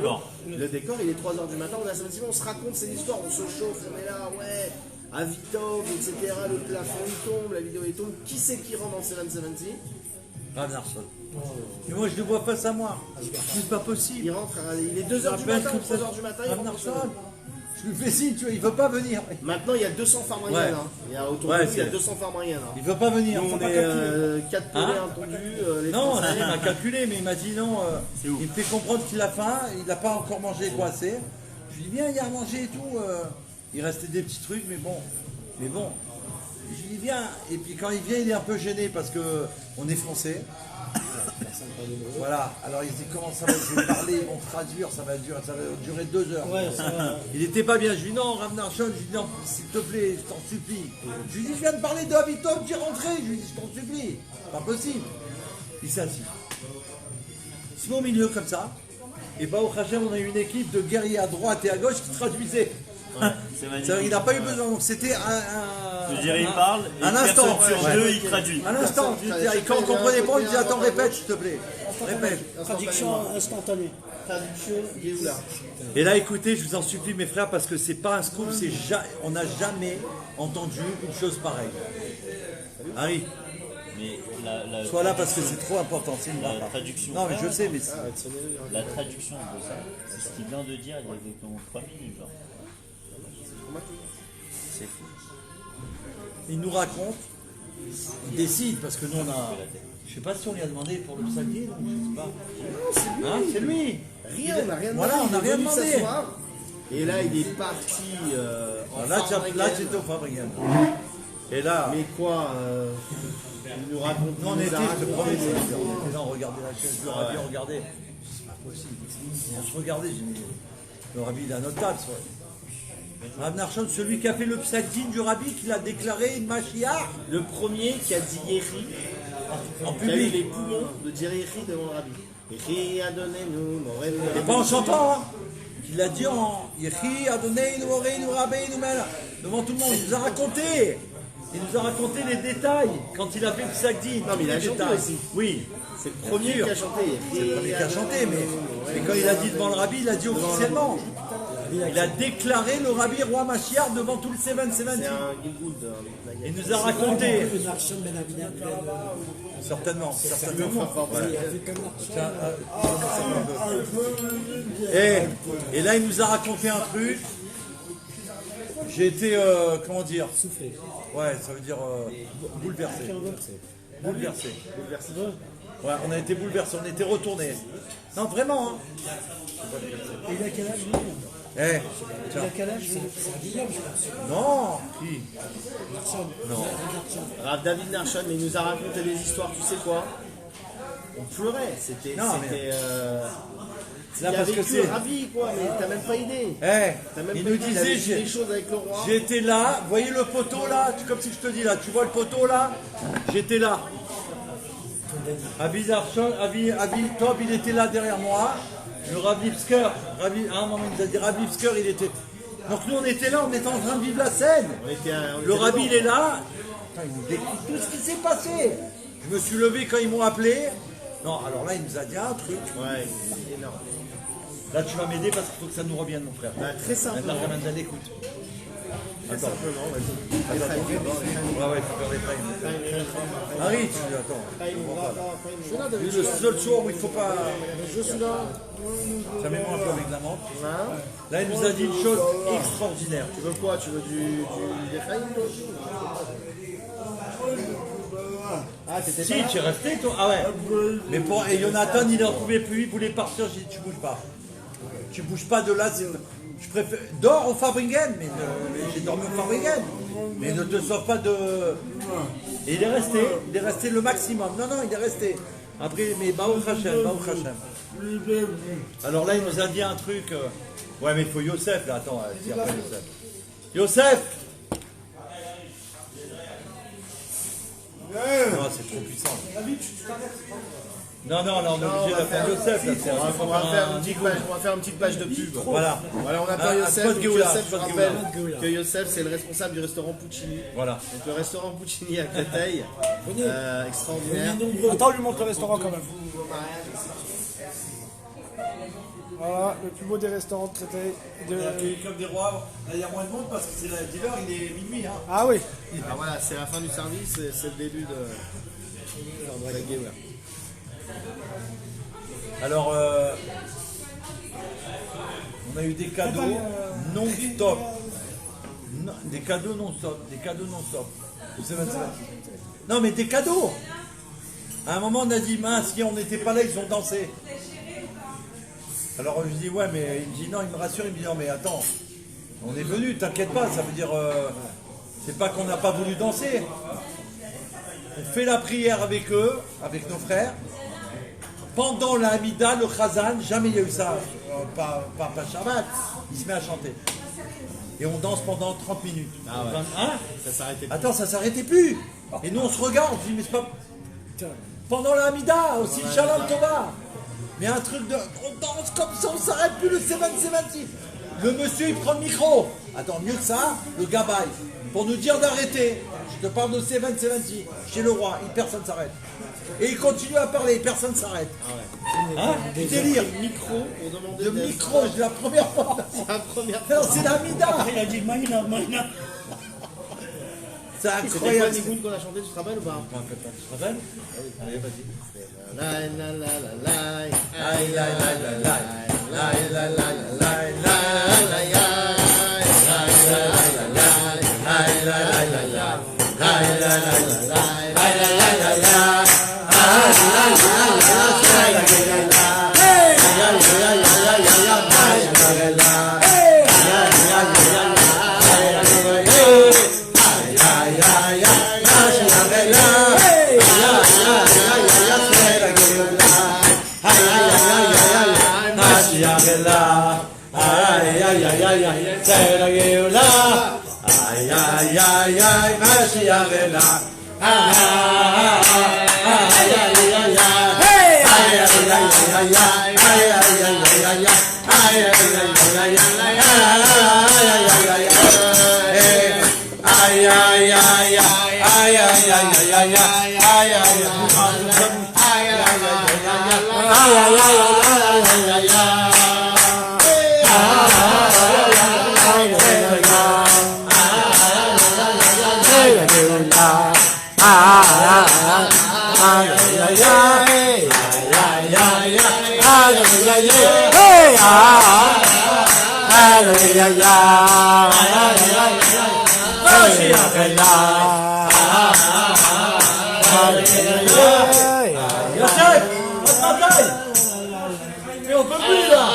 le décor, il est 3h du matin, on est à 770, on se raconte ces histoires, on se chauffe, on est là, ouais, Avitov, etc. Le plafond il tombe, la vidéo il tombe. Qui c'est qui rentre dans 770? Rav Narshon. Et moi, je le vois face à moi. C'est pas possible. Il rentre, il est 2h du matin ou 3h du matin, il Rav rentre. Narshon. Je lui fais signe, tu vois, il veut pas venir. Maintenant, il y a 200 femmes Ouais. hein. Il y a autour de Ouais, nous, il y a c'est- 200 femmes hein. Il veut pas venir. Nous, faut on pas est calculer. 4 poulets Hein entendus, les Non, Français. il m'a calculé, mais il m'a dit non. C'est où Il me fait comprendre qu'il a faim, il n'a pas encore mangé quoi assez. Je lui dis viens, il y a à manger et tout. Il restait des petits trucs, mais bon. Je lui dis viens. Et puis quand il vient, il est un peu gêné parce que on est français. Voilà. Alors il se dit comment ça va, je vais parler, ils vont traduire, ça va durer 2 heures. Il n'était pas bien. Je lui dis non, Rav Narshon, je lui dis non, s'il te plaît, je t'en supplie. Je lui dis je viens de parler de Avitov, tu es rentré. Je lui dis je t'en supplie. Pas possible. Il s'est assis. Il se met au milieu comme ça. Et bah au Hachem, on a eu une équipe de guerriers à droite et à gauche qui traduisaient. C'est magnifique. C'est-à-dire, il n'a pas eu besoin, donc c'était un. Je dirais, il parle, et un instant. personne sur Ouais. deux, il traduit. Un instant, et quand on ne comprenait pas, on disait attends, répète s'il te plaît. Répète. Traduction instantanée. Traduction, il est où là? Et là, écoutez, je vous en supplie, mes frères, parce que c'est pas un scoop, on n'a jamais entendu une chose pareille. Harry, Mais la sois là parce que c'est trop important, c'est une La barre. traduction. Non, mais je sais, mais La traduction de ça, c'est ce qu'il vient de dire il y a exactement 3 minutes. Genre. C'est fou. il nous raconte, il décide, parce que nous on a. Je sais pas si on lui a demandé pour le psalmier, donc je sais pas. Hein, c'est lui. Rien, on n'a rien demandé. Voilà, on il n'a est rien venu demandé. s'asseoir, Et là, il est parti en Là, Farmringen. tu étais au Fabrien. Et là, Mais quoi il nous raconte. nous on il était, nous a je te promets, raconté, on était là, on regardait la chaise du rabbi, on regardait. C'est pas possible. Et on se regardait, j'ai dit, le rabbi il est à notre table. Rav Narshon, celui qui a fait le psaqdin du rabbi, qui l'a déclaré une Mashiach Le premier qui a dit Yeri, en qui a eu les public. poumons de dire Yeri devant le rabbi. Yeri a donné nous, Morel. Et pas en chantant, hein. Il l'a dit en Yechi, Adonai, Noreinu, Rabbeinu, Mel. Devant tout le monde, il nous a raconté. Il nous a raconté les détails quand il a fait le psaqdin. Non, mais il a tous les chanté détails. aussi. Oui. C'est le premier qui a chanté. C'est le premier qui a chanté, mais quand il a dit devant le rabbi, il a dit officiellement. Il a déclaré le rabbi roi Mashiach devant tout le 770. C'est un Gilgoud. Il nous a raconté. Narshon Ben Avidan. Certainement. Voilà. Tiens, et là, il nous a raconté un truc. J'ai été, comment dire, Soufflé. ouais, ça veut dire bouleversé. Bouleversé. Ouais, on a été bouleversé, on était retourné. Non, vraiment. Hein. Et il a quel âge lui? Eh, Il tiens. a quel âge? C'est un Guillaume, je pense. Non, qui Narshon. Non. Narshon. David Narshon, il nous a raconté des histoires, tu sais quoi? On pleurait, c'était. Non, mais- Il Là, y parce avait que que c'est. le rabbi, quoi, mais t'as même pas idée. Eh, T'as même il pas nous idée, il avait disait, dit des choses avec le roi. j'étais là, vous voyez le poteau là, comme si je te dis là, tu vois le poteau là, j'étais là. Avi Top, il était là derrière moi. Le Rabbi Psker, à un moment il nous a dit Rabbi Psker, il était. Donc nous on était là, on était en train de vivre la scène. On était Le Rabbi il dedans. est là. Putain, il nous décrit tout ce qui s'est passé. Je me suis levé quand ils m'ont appelé. Non, alors là il nous a dit un truc. Ouais, énorme. Là tu vas m'aider parce qu'il faut que ça nous revienne mon frère. Bah, très simplement. Maintenant Ramandal, écoute. Très simplement, vas-y. Ouais, il faut faire les frames. Harry, tu attends. C'est le seul soir où il faut pas. Je suis là. Ça met un peu avec la menthe. Hein? Là, il nous a dit une chose extraordinaire. Tu veux quoi? Tu veux du Yechaïm? Ah, t'étais Si, pas là? tu es resté, toi. Ah ouais. Mais pour. Et Jonathan, il n'en pouvait plus, il voulait partir. J'ai dit, tu bouges pas. Tu bouges pas de là. Je préfère. Dors au Fabringen. Mais j'ai dormi au Fabringen. Mais ne te sors pas de. Et il est resté le maximum. Non, il est resté. Après, mais Baruch Hashem, Baruch Hashem. Alors là, il nous a dit un truc. Ouais, mais il faut Yosef, là. Attends, c'est après Yosef. Yosef! Non, c'est trop puissant. Non, on est obligé d'attendre Yosef. Là, On va faire une petite page de pub. Voilà. Voilà, on attend Ah, Yosef. Spot Donc Géoula, Yosef, je Spot rappelle Géoula. que Yosef, c'est le responsable du restaurant Puccini. Voilà. Donc le restaurant Puccini à Créteil, extraordinaire. Attends, on lui montre le restaurant quand même. Voilà, le plus beau des restaurants de Créteil. Comme des rois, il y a moins de monde parce que c'est la dealer, il est minuit. Hein. Ah oui. Ah voilà, c'est la fin du service, c'est le début de la Géoula. Alors, on a eu des cadeaux non-stop. Des cadeaux non-stop. Des cadeaux non-stop. Non, mais des cadeaux. À un moment, on a dit, mince, si on n'était pas là, ils ont dansé. Alors, je dis, ouais, mais il me dit, non, il me rassure, il me dit, non, mais attends, on est venu, t'inquiète pas, ça veut dire, c'est pas qu'on n'a pas voulu danser. On fait la prière avec eux, avec nos frères. Pendant la Hamida, le Khazan, jamais il y a eu ça, pas Shabbat, il se met à chanter. Et on danse pendant 30 minutes. Ah ouais. Hein? Ça s'arrêtait plus. Attends, ça s'arrêtait plus. Et nous on se regarde, on se dit mais c'est pas... Pendant la Hamida, aussi le Shalom Tova. Mais un truc de... On danse comme ça, on s'arrête plus le 7-7. Le monsieur il prend le micro. Attends, mieux que ça, le gabaï. Pour nous dire d'arrêter. Je te parle de 7-7 chez le roi, personne ne s'arrête. Et il continue à parler, personne ne s'arrête. Hein? Du délire. Le micro, on demandait Le micro, c'est la première fois. C'est la première Non, c'est la Hamida. Il a dit Maïna. C'est C'était quoi incroyable. Nigoun qu'on a chanté, tu te rappelles ou pas? Tu te rappelles? Allez, vas-y. La la la la la. Aïe, la, la, la, la. La, la, la, la, la, la, la, Mais on peut plus là.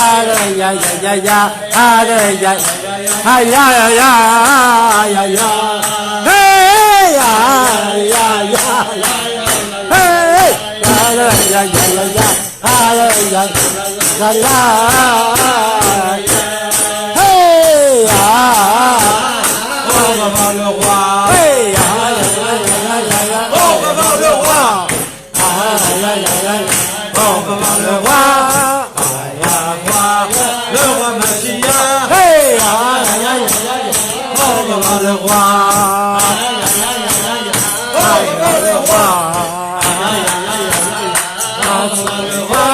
On va voir le roi. On va voir le roi. On va voir le roi. On va voir le roi Mashiach. On va voir le roi. On va voir le roi. On va voir le roi.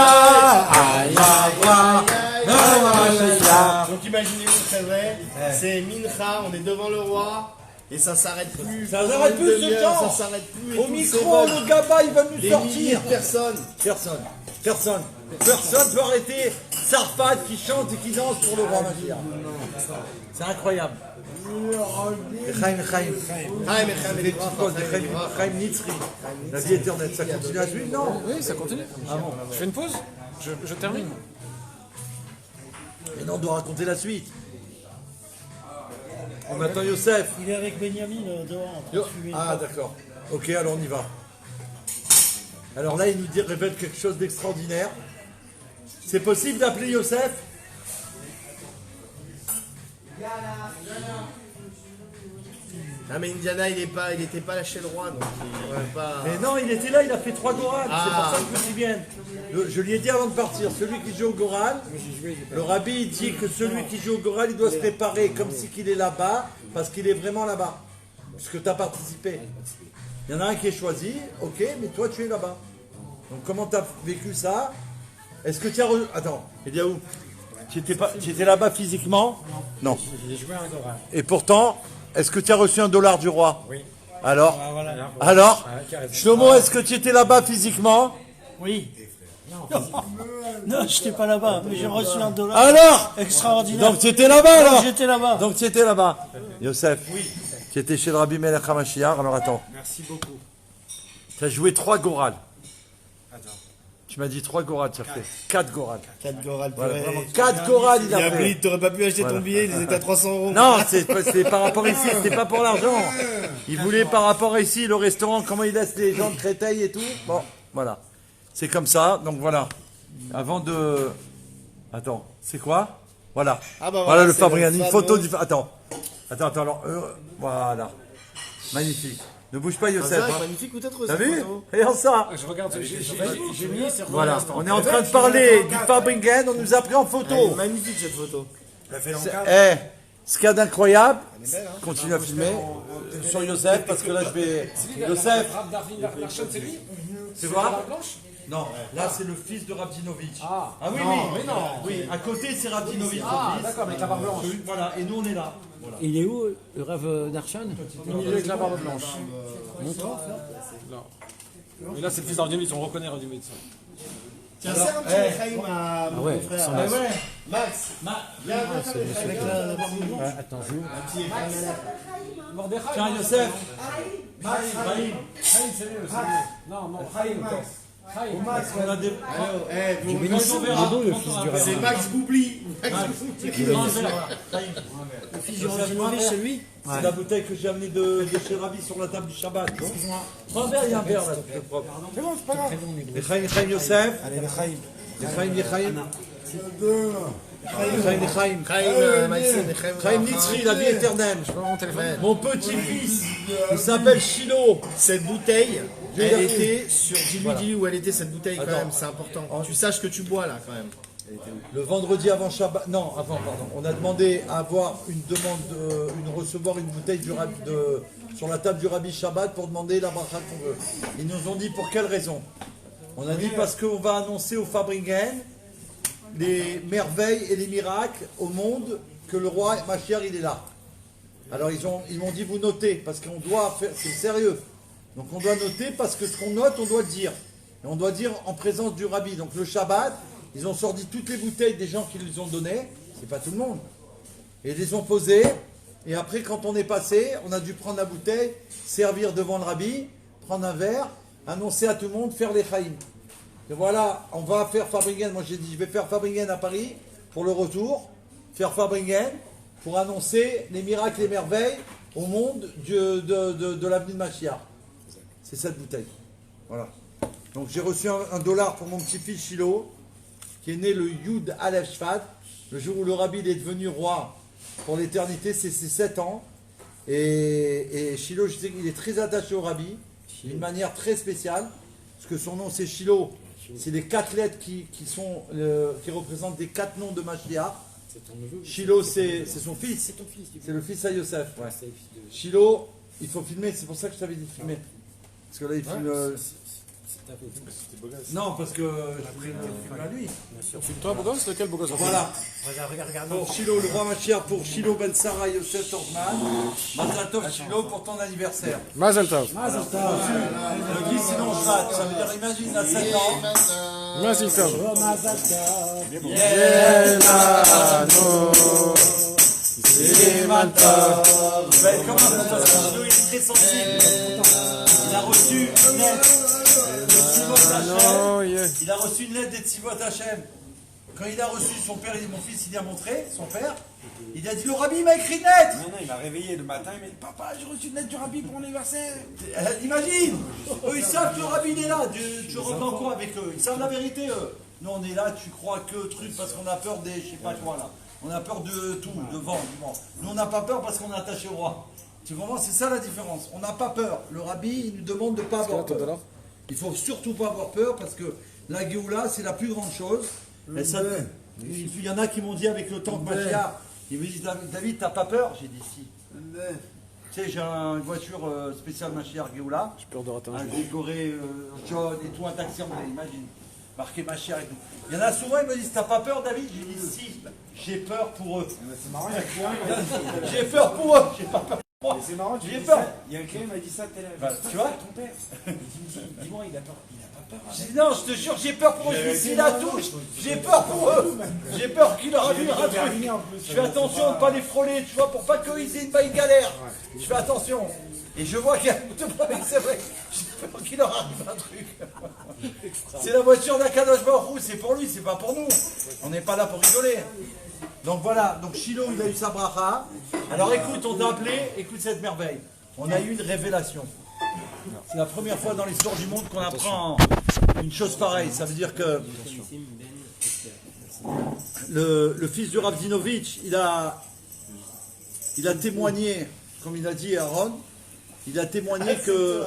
On va voir le roi Mashiach. Donc imaginez-vous, c'est vrai, c'est Mincha, on est devant le roi, et ça s'arrête plus. Ça s'arrête plus, ce chant. Ça s'arrête plus. et Au tout micro, s'évole. le gaba, il va nous Des sortir. milliers de personnes. Personne peut arrêter Sarfat qui chante et qui danse pour le roi Mashiach. C'est incroyable. Chaim. Ah, mais Chaim, Les petites pauses de Chaim Nitzri. La vie éternelle, ça continue à suivre? Non. Oui, ça continue. Ah bon. Je fais une pause. Je termine. Et non, on doit raconter la suite. On attend Youssef. Il est avec Benjamin dehors. en train de fumer. Ah d'accord. Ok, alors on y va. Alors là, il nous révèle quelque chose d'extraordinaire. C'est possible d'appeler Youssef? Ah mais Indiana il était pas lâché le roi donc il peut pas. Mais non, il était là, il a fait 3 Goral. Ah. C'est pour ça que je me souviens. Je lui ai dit avant de partir, celui qui joue au Goral, le rabbi il dit que celui qui joue au Goral, il doit se préparer comme si qu'il est là-bas, parce qu'il est vraiment là-bas. Puisque tu as participé. Il y en a un qui est choisi, ok, mais toi tu es là-bas. Donc comment tu as vécu ça? Est-ce que tu as... Attends, Eliaou, tu étais là-bas physiquement? Non. J'ai joué un Goral. Et pourtant, est-ce que tu as reçu $1 du roi? Oui. Alors? Voilà. Alors? Carrément. Shlomo, est-ce que tu étais là-bas physiquement? Oui. Non, je n'étais pas là-bas, mais j'ai reçu $1. Alors? Extraordinaire. Donc tu étais là-bas alors? J'étais là-bas. Donc tu étais là-bas. Youssef, oui. Tu étais chez le Rabbi Melech HaMashiach, alors attends. Merci beaucoup. Tu as joué 3 Goral. Attends. Tu m'as dit 3 Goral, tu as fait 4 Goral. 4 Goral Voilà, purée. vraiment 4 Goral il a fait. Diabli, t'aurais pas pu acheter ton billet, ils étaient à 300 €. Non, c'est par rapport ici, c'était pas pour l'argent. Il voulait par rapport ici, le restaurant, comment il laisse les gens de Créteil et tout. Bon, voilà. C'est comme ça, donc voilà. Avant de... Attends, c'est quoi? Voilà. Ah bah voilà le c'est Fabrian, le une fameux- photo du... Attends, alors, voilà. Magnifique. Ne bouge pas Youssef. C'est hein. magnifique ou peut-être T'as cette vu? photo. Regarde ça. Je regarde, j'ai mis sur Voilà, on est en train de parler du Fabringen, on nous a pris en Elle photo. est magnifique cette photo. Eh, ce qu'il y a d'incroyable, continue à filmer sur Youssef, parce que là je vais... Youssef, c'est lui. tu vois? Non, là c'est le fils de Rabdinovitch. Ah, oui, non, oui. mais non. Oui, à côté c'est Rabdinovitch, Ah, son fils. d'accord, avec la barbe blanche. Voilà, et nous on est là. Voilà. Il est où le rêve d'Arshan? Il est avec la barbe blanche. Non. Mais là, c'est le fils d'Ardiovitz, on reconnaît Ardiovitz. Tiens, c'est un petit Chaim à mon ouais, frère. Ah ouais. Max. Viens, avec la... Attends, je joue. Tiens Youssef, Chaim, c'est lui aussi. Non, non, Chaim. Max, on a des... le fils du rêve. C'est Max Boubli. Le fils du Rabinovic, c'est lui. C'est la bouteille que j'ai amenée de chez Rabbi sur la table du Shabbat. Excuse-moi. Prends un verre, il y a un verre là, c'est propre. C'est bon, c'est pas grave. Lechaim Youssef. Allez, le Chaim. Lechaim. Chaim Nitzri, la vie éternelle. Mon petit-fils, il s'appelle Shiloh. Cette bouteille, J'ai elle gardé. était sur... Dis-lui où elle était cette bouteille quand Attends. même, c'est important. Tu saches que tu bois là quand même. Le vendredi avant Shabbat, non, avant, pardon. On a demandé à avoir recevoir une bouteille sur la table du Rabbi Shabbat pour demander la bracha qu'on veut. Ils nous ont dit pour quelle raison. On a dit parce qu'on va annoncer au Fabringen les merveilles et les miracles au monde que le roi Mashiach il est là. Alors ils m'ont dit vous notez parce qu'on doit faire, c'est sérieux. Donc on doit noter parce que ce qu'on note on doit le dire. Et on doit dire en présence du Rabbi. Donc le Shabbat, ils ont sorti toutes les bouteilles des gens qui les ont données, c'est pas tout le monde. Et ils les ont posées, et après quand on est passé, on a dû prendre la bouteille, servir devant le Rabbi, prendre un verre, annoncer à tout le monde, faire les chaïm. Et voilà, on va faire Fabringen, moi j'ai dit je vais faire Fabringen à Paris pour le retour, faire Fabringen pour annoncer les miracles et les merveilles au monde de l'avenue de Mashiach. C'est cette bouteille. Voilà. Donc j'ai reçu $1 pour mon petit-fils Shiloh, qui est né le Yud Aleph Shvat, le jour où le Rabbi est devenu roi pour l'éternité, c'est ses 7 ans. Et Shiloh, je sais qu'il est très attaché au Rabbi, d'une manière très spéciale, parce que son nom c'est Shiloh, c'est les 4 lettres qui représentent les 4 noms de Mashiach. Shiloh, c'est son fils, c'est le fils à Yosef. Ouais. Shiloh, il faut filmer, c'est pour ça que je t'avais dit de filmer. Parce que là, il filme... Non, parce que je voulais le filmer à lui. Filme-toi, beau gosse, lequel beau gosse? Voilà. Pour Shiloh, le roi Mashiach, pour Shiloh Ben Sarah Yosef Tortman. Mazel Tov Shiloh pour ton anniversaire. Mazel Tov. Le dit sinon je rate. Ça veut dire, imagine, à 7 ans. Mazel Tov. Ben, comment ça, parce que Shiloh, il est très sensible. Il a reçu une lettre de Tzivot Hashem. Il a reçu une lettre des Tzivot Hashem. Quand il a reçu son père, mon fils, il y a montré, son père, Il a dit le rabbi m'a écrit une lettre. Non, il m'a réveillé le matin, il m'a dit papa, j'ai reçu une lettre du rabbi pour mon anniversaire. Imagine. Eux ils savent que le rabbi il est là. Tu rentres en quoi avec eux? Ils savent la vérité eux. Nous on est là, tu crois que truc parce qu'on a peur des je sais pas quoi là. On a peur de tout, de vent, du vent. Nous on n'a pas peur parce qu'on est attaché au roi. Tu comprends? C'est ça la différence. On n'a pas peur. Le rabbi il nous demande de ne pas avoir peur. Il faut surtout pas avoir peur parce que la Géoula c'est la plus grande chose. Et ça, il y en a qui m'ont dit avec le temps de Mashiach, ils me disent David, t'as pas peur? J'ai dit si. Tu sais, j'ai une voiture spéciale Mashiach Géoula. J'ai peur de rater un Un jour. décoré jaune et tout, un taxi anglais, imagine. Marqué Mashiach et tout. Il y en a souvent, ils me disent t'as pas peur David? J'ai dit si. J'ai peur pour eux. C'est marrant, il y a quelqu'un J'ai peur pour eux. J'ai pas peur pour moi. c'est marrant, J'ai peur. Il y a quelqu'un qui m'a dit ça tout à l'heure. Bah, tu vois? Ton père. Il me dit, dis-moi, il a pas peur. J'ai dit non, je te jure, j'ai peur pour eux. Je dis, s'ils la touchent, j'ai peur pour eux. J'ai peur qu'ils leur arrive un truc. Je fais attention de ne pas les frôler, tu vois, pour pas qu'ils aient une galère. Je fais attention. Et je vois qu'il y a c'est vrai, j'ai peur qu'il leur arrive un truc. C'est la voiture d'Akadosh Baruch Hu, c'est pour lui, c'est pas pour nous. On n'est pas là pour rigoler. Donc voilà, donc Shiloh, il a eu sa bracha. Alors écoute, on t'a appelé, écoute cette merveille. On a eu une révélation. C'est la première fois dans l'histoire du monde qu'on apprend une chose pareille. Ça veut dire que le fils du Rav Zinovitch, il a témoigné, comme il a dit à Aaron, il a témoigné que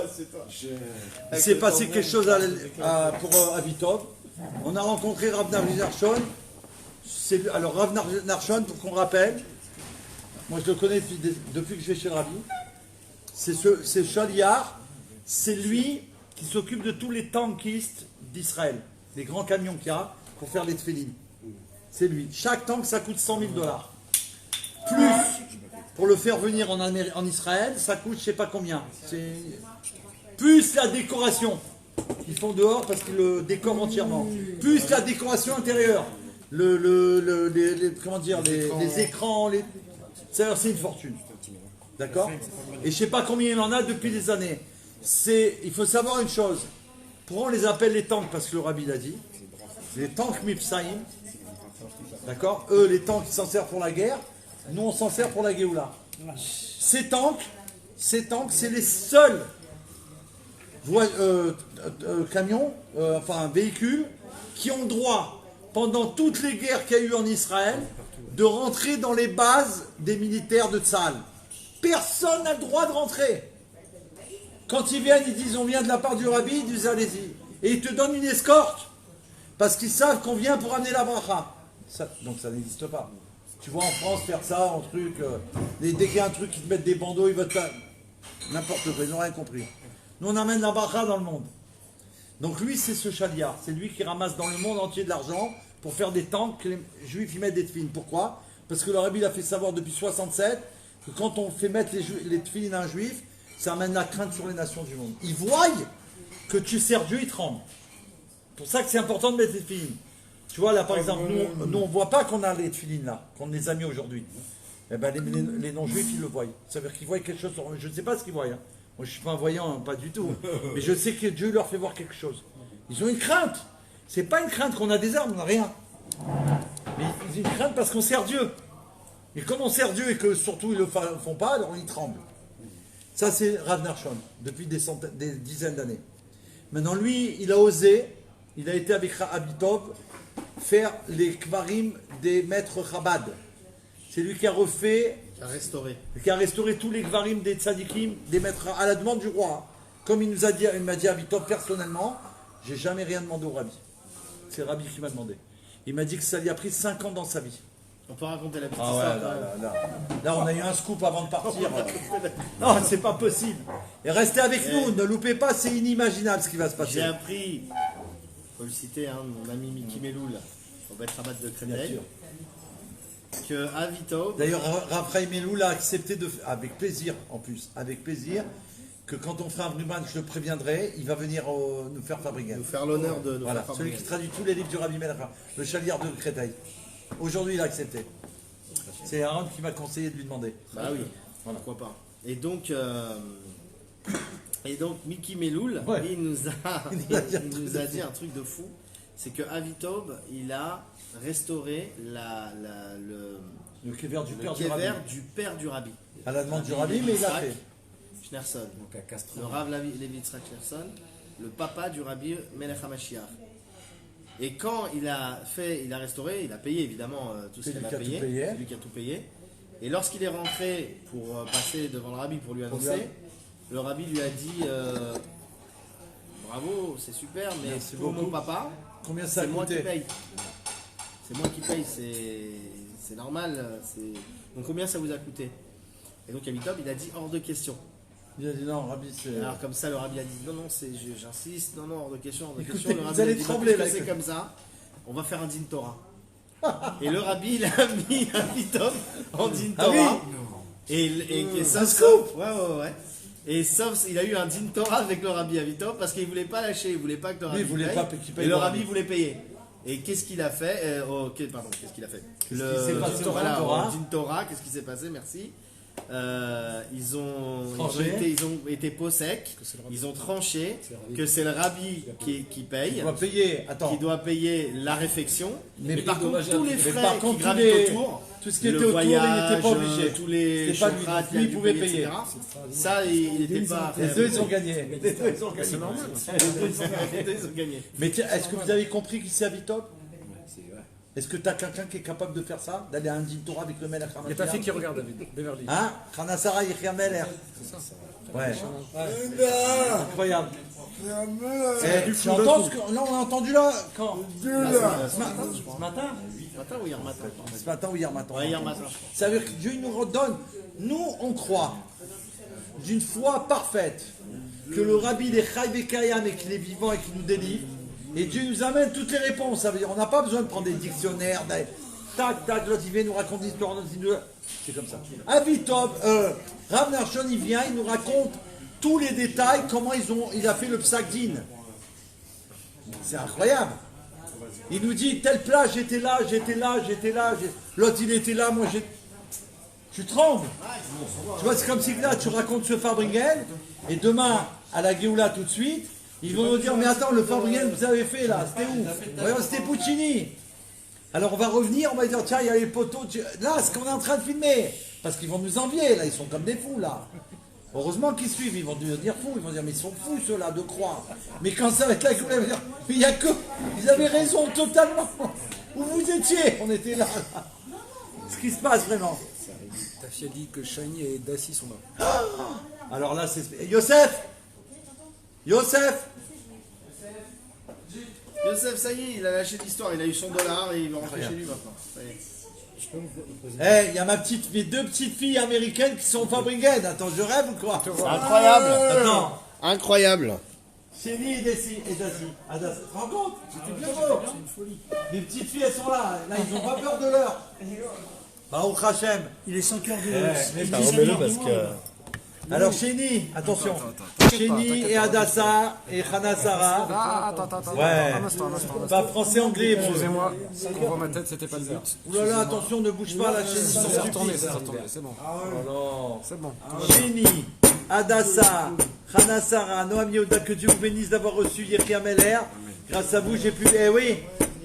il s'est passé quelque chose pour Avitov. On a rencontré Rav Narshon. Alors Rav Narshon, pour qu'on rappelle, moi je le connais depuis que je vais chez le Rabbi. C'est Shaliar, c'est lui qui s'occupe de tous les tankistes d'Israël, les grands camions qu'il y a pour faire les tefillin. C'est lui. Chaque tank ça coûte $100 000. Plus pour le faire venir en Israël, ça coûte je sais pas combien. Plus la décoration qu'ils font dehors parce qu'ils le décorent entièrement. Plus la décoration intérieure, comment dire, les écrans, c'est une fortune. D'accord? Et je sais pas combien il en a depuis des années. Il faut savoir une chose. Pourquoi on les appelle les tanks? Parce que le Rabbi l'a dit. Les tanks Mipsaïm. D'accord? Eux, les tanks, ils s'en servent pour la guerre. Nous, on s'en sert pour la Géoula. Ces tanks, c'est les seuls camions, véhicules, qui ont droit, pendant toutes les guerres qu'il y a eu en Israël, de rentrer dans les bases des militaires de Tzahal. Personne n'a le droit de rentrer. Quand ils viennent, ils disent on vient de la part du Rabbi, ils disent allez-y. Et ils te donnent une escorte, parce qu'ils savent qu'on vient pour amener la bracha. Donc ça n'existe pas. Tu vois en France faire ça, un truc, dès qu'il y a un truc qui te mettent des bandeaux, ils veulent pas. N'importe quoi, ils n'ont rien compris. Nous on amène la bracha dans le monde. Donc lui c'est ce chaliar, c'est lui qui ramasse dans le monde entier de l'argent pour faire des tanks que les juifs y mettent des tefilines. Pourquoi? Parce que le Rabbi a fait savoir depuis 67 que quand on fait mettre les tefilines à un juif, ça amène la crainte sur les nations du monde. Ils voient que tu sers Dieu, ils tremblent. C'est pour ça que c'est important de mettre les tefilines. Tu vois, là, par exemple, nous on ne voit pas qu'on a les tefilines là, qu'on les a mis aujourd'hui. Eh ben, les non-juifs, ils le voient. Ça veut dire qu'ils voient quelque chose. Je ne sais pas ce qu'ils voient. Hein. Moi, je ne suis pas un voyant, hein, pas du tout. Mais je sais que Dieu leur fait voir quelque chose. Ils ont une crainte. C'est pas une crainte qu'on a des armes, on n'a rien. Mais ils ont une crainte parce qu'on sert Dieu. Et comme on sert Dieu et que surtout ils ne le font pas, alors ils tremblent. Ça, c'est Rav Narshon, depuis des dizaines d'années. Maintenant, lui, il a osé, il a été avec Abitov, faire les kvarim des maîtres Chabad. C'est lui qui a refait, qui a restauré tous les kvarim des tzadikim, des maîtres, à la demande du roi. Comme il nous a dit, il m'a dit Abitov personnellement, j'ai jamais rien demandé au Rabbi. C'est le Rabbi qui m'a demandé. Il m'a dit que ça lui a pris 5 ans dans sa vie. On peut raconter la petite Ah histoire. ouais, là, on a eu un scoop avant de partir. Non, c'est pas possible. Et restez avec nous, ne loupez pas, c'est inimaginable ce qui va se passer. J'ai appris, il faut le citer, mon ami Miki Meloul, au Beth Rabat de Créteil, que Avitov. D'ailleurs, Raphaël Melou l'a accepté avec plaisir, en plus, avec plaisir, que quand on fera un ruban, je le préviendrai, il va venir nous faire fabriquer. Nous faire l'honneur de nous voilà, faire celui fabriquer. qui traduit tous les livres du Rabbi Melach, le chaliard de Créteil. Aujourd'hui, il a accepté. C'est Aaron qui m'a conseillé de lui demander. Bah oui, Voilà. pourquoi pas. Et donc Miki Meloul, Ouais. il nous a dit un truc de fou. C'est que Avitov, il a restauré Le kéver du le père du kéver rabbi. du père du rabbi. À la demande du rabbi, mais il a fait. Schneerson. Donc à Castres. Le Rav Levi Yitzhak Schneerson, le papa du rabbi Melech HaMashiach. Et quand il a restauré, il a payé évidemment tout ce C'est qu'il lui a qui a payé. tout payé. C'est lui qui a tout payé. Et lorsqu'il est rentré pour passer devant le rabbi pour lui annoncer, le rabbi lui a dit bravo, c'est super, mais Merci pour beaucoup. mon papa, Combien ça a c'est moi qui coûté? paye. C'est moi qui paye, c'est normal. Donc combien ça vous a coûté? Et donc Avitob, il a dit hors de question. Il a dit non, rabbi, c'est. Alors comme ça, le rabbi a dit non, j'insiste, non, hors de question, hors de Écoutez, question. Le vous rabbi a allez dit, trembler, puisque là. c'est comme ça, on va faire un din Torah. Et le rabbi, il a mis Avitob en din Ah Torah. oui. Et ça, Un scoop. ouais. Et sauf, il a eu un din Torah avec le rabbi Avitob parce qu'il voulait pas lâcher, il voulait pas que le rabbi il voulait paye. pas qu'il paye Et le le rabbi rabbi. voulait payer. Et qu'est-ce qu'il a fait qu'est-ce qu'il a fait Qu'est-ce qui s'est passé au voilà, din Torah au din Torah, qu'est-ce qui s'est passé? Merci. Ils ont été peau sec, ils ont tranché que c'est le rabbi qui paye, Il doit payer. Attends. qui doit payer la réflexion, mais par contre dommage, tous les mais frais par contre, qui tous gravitent les- autour, tout ce qui le était autour, il voyage, n'était pas obligé. tous les C'était pas lui, chocolates qu'il a lui, dû pouvait payer, payer. etc. Ça, il n'était pas. Les deux, ils ont gagné. Les deux, ils ont gagné. C'est normal. Les deux, ils ont gagné. Mais tiens, est-ce que vous avez compris qui c'est Avitob? Est-ce que tu as quelqu'un qui est capable de faire ça? D'aller à un din Torah avec le Melech Il y a ta fille qui regarde, David. Beverly. Hein? Chana Sarah Yechia Meler. Ouais. Incroyable. Eh, tu entends ce que. Là, on a entendu là. Quand? Ce matin? Ce matin ou hier matin? Ce matin ou hier matin? Ouais, hier matin. Ça veut dire que Dieu nous redonne. Nous, on croit d'une foi parfaite que le rabbi est Chai Bekayam et qu'il est vivant et qu'il nous délivre. Et Dieu nous amène toutes les réponses. Ça veut dire on n'a pas besoin de prendre des dictionnaires, tac, tac, l'autre il vient nous raconte l'histoire, c'est comme ça. Avitob, Rav Nachshon, il vient, il nous raconte tous les détails, comment il a fait le psak din. C'est incroyable. Il nous dit, telle plage, j'étais là. L'autre il était là, moi j'ai... Tu trembles. Tu vois, c'est comme si là, tu racontes ce Fabringen, et demain, à la Géoula tout de suite, ils vont nous dire, mais attends, le Fabringen que vous avez fait là, c'était où? Voyons, c'était Puccini. Alors on va revenir, on va dire, tiens, il y a les poteaux, là, ce qu'on est en train de filmer. Parce qu'ils vont nous envier, là, ils sont comme des fous, là. Heureusement qu'ils suivent, ils vont devenir fous, ils vont dire, mais ils sont fous, ceux-là, de croire. Mais quand ça va être la Géoula, ils vont dire, mais il n'y a que... Ils avaient raison totalement. Où vous étiez? On était là. Ce qui se passe vraiment. Ta fille a dit que Shiny et Dassy sont là. Alors là, c'est... Yosef, Ça y est, il a lâché l'histoire, il a eu son dollar et il va rentrer chez lui maintenant. Ça y est. il y a mes deux petites filles américaines qui sont au Fabringen. Attends, je rêve ou quoi? Incroyable. Attends. Incroyable. Chérie et Dassy. Tu te rends compte? C'était bien beau. Les petites filles, elles sont là. Là, ils n'ont pas peur de l'heure. Baruch Hashem. Il est sans cœur de les l'os. petits amis. Alors, Chéni, attention. Chéni et Adassa et Chana Sarah. Ah, attends. Ouais. Un instant. Pas français, anglais, hébreu. Excusez-moi, couvre ma tête, c'était pas le but. Oulala, attention, ne bouge pas la Chéni. C'est retourné, c'est bon. Oh C'est bon. Chéni, Adassa, Chana Sarah, Noam Yehuda, que Dieu vous bénisse d'avoir reçu Yechia Meler. Grâce à vous, j'ai pu. Eh oui,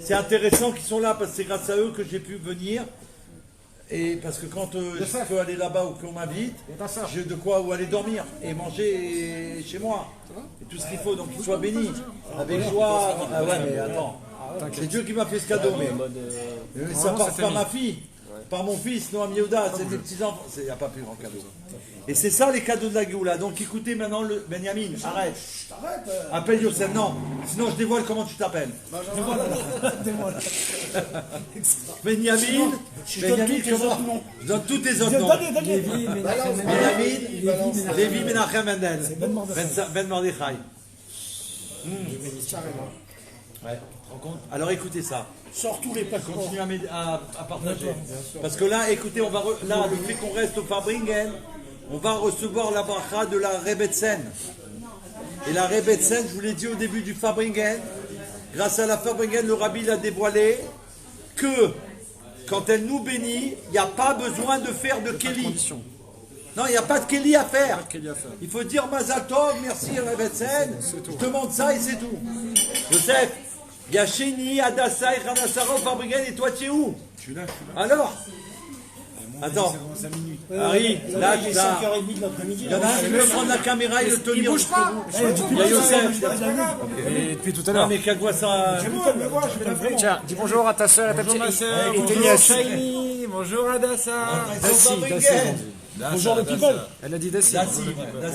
c'est intéressant qu'ils sont là parce que c'est grâce à eux que j'ai pu venir. Et parce que quand je peux aller là-bas ou qu'on m'invite, j'ai de quoi où aller dormir et manger chez moi. Et tout ce qu'il faut, donc qu'il soit béni. Avec joie. Ah ouais, mais attends. C'est Dieu qui m'a fait ce cadeau, mais ça part par ma fille, par mon fils, Noam Yehuda, c'est mes petits-enfants. Il n'y a pas plus grand cadeau. Et c'est ça les cadeaux de la Géoula. Donc écoutez maintenant le Benjamin, arrête. Appelle Yosef, non. Sinon je dévoile comment tu t'appelles. Benjamin, comment? Je donne tous tes autres noms. Lévi, Benjamin, Lévi Menachem Mendel, Ben Mordechai. Ouais, tu te rends compte? Alors écoutez ça. sors tous les passeports. Continuez à partager. Parce que là, écoutez, là, le fait qu'on reste au Fabringen, on va recevoir la bracha de la Rebbetzin. Et la Rebbetzin, je vous l'ai dit au début du Fabringen, grâce à la Fabringen, le Rabbi l'a dévoilé que quand elle nous bénit, il n'y a pas besoin de faire de Kéli. Non, il n'y a pas de Kéli à faire. Il faut dire Mazal Tov, merci Rebbetzin, je demande ça et c'est tout. Joseph, il y a Chéni, Adassa et Chana Sarah au Fabringen et toi tu es où? Je suis là. Alors Attends, à minuit. Harry, là, il est là, 5h30 de l'après-midi. il y en a un qui veut prendre la caméra et le tenir. Il bouge pas. Il y a Youssef. Et depuis tout à Non, l'heure. mais qu'elle voit ça. Me voir, je vais la faire. Tiens, dis bonjour à ta soeur, à ta Bonjour petite ma soeur, et tes bonjour nièces. Shiny, bonjour Adassa. Dassi, Dassi, Bonjour le people. Elle a dit Dassi. Dassi,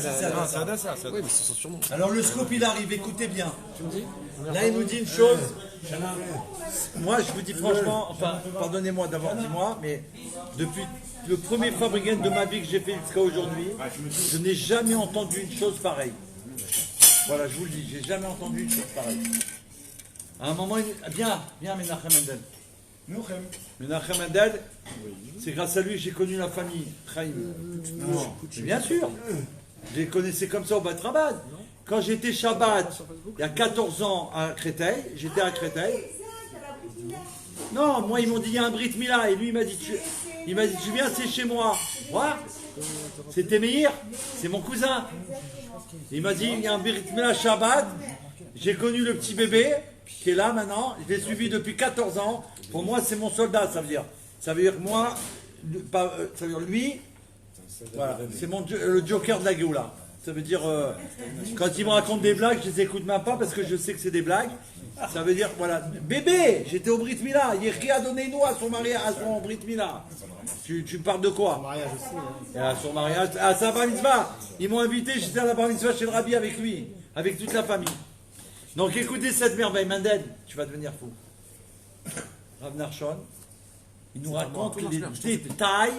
C'est Adassa, Oui, mais c'est son surnom. Alors le scoop il arrive, écoutez bien. Là il nous dit une chose. Moi je vous dis franchement, enfin pardonnez-moi d'avoir dit moi, mais depuis le premier fabricant de ma vie que j'ai fait jusqu'à aujourd'hui, je n'ai jamais entendu une chose pareille. Voilà, je vous le dis, j'ai jamais entendu une chose pareille. À un moment, viens Menachem Mendel. Menachem Mendel, c'est grâce à lui que j'ai connu la famille Chaim. Mais bien sûr, je les connaissais comme ça au Bat Rabat. Quand j'étais Shabbat, il y a 14 ans à Créteil, j'étais à Créteil. Non, moi ils m'ont dit il y a un Brit Mila et lui il m'a dit tu viens, c'est chez moi. Moi, c'était Meir, c'est mon cousin. Il m'a dit il y a un Brit Mila Shabbat, j'ai connu le petit bébé qui est là maintenant, je l'ai suivi depuis 14 ans. Pour moi c'est mon soldat, ça veut dire. Ça veut dire que moi, ça veut dire lui, voilà, c'est le joker de la Géoula. Ça veut dire, quand il me raconte des blagues, je les écoute même pas parce que je sais que c'est des blagues. Ça veut dire, voilà, bébé, j'étais au Brit Mila, Yéchi a donné nous à son mariage, à son Brit Mila. Tu me parles de quoi? Mariage aussi. Et à son mariage, à sa bar mitzvah. Ils m'ont invité, j'étais à la bar mitzvah chez le rabbi avec lui, avec toute la famille. Donc écoutez cette merveille, Mendel, tu vas devenir fou. Rav Narshon, il nous raconte les détails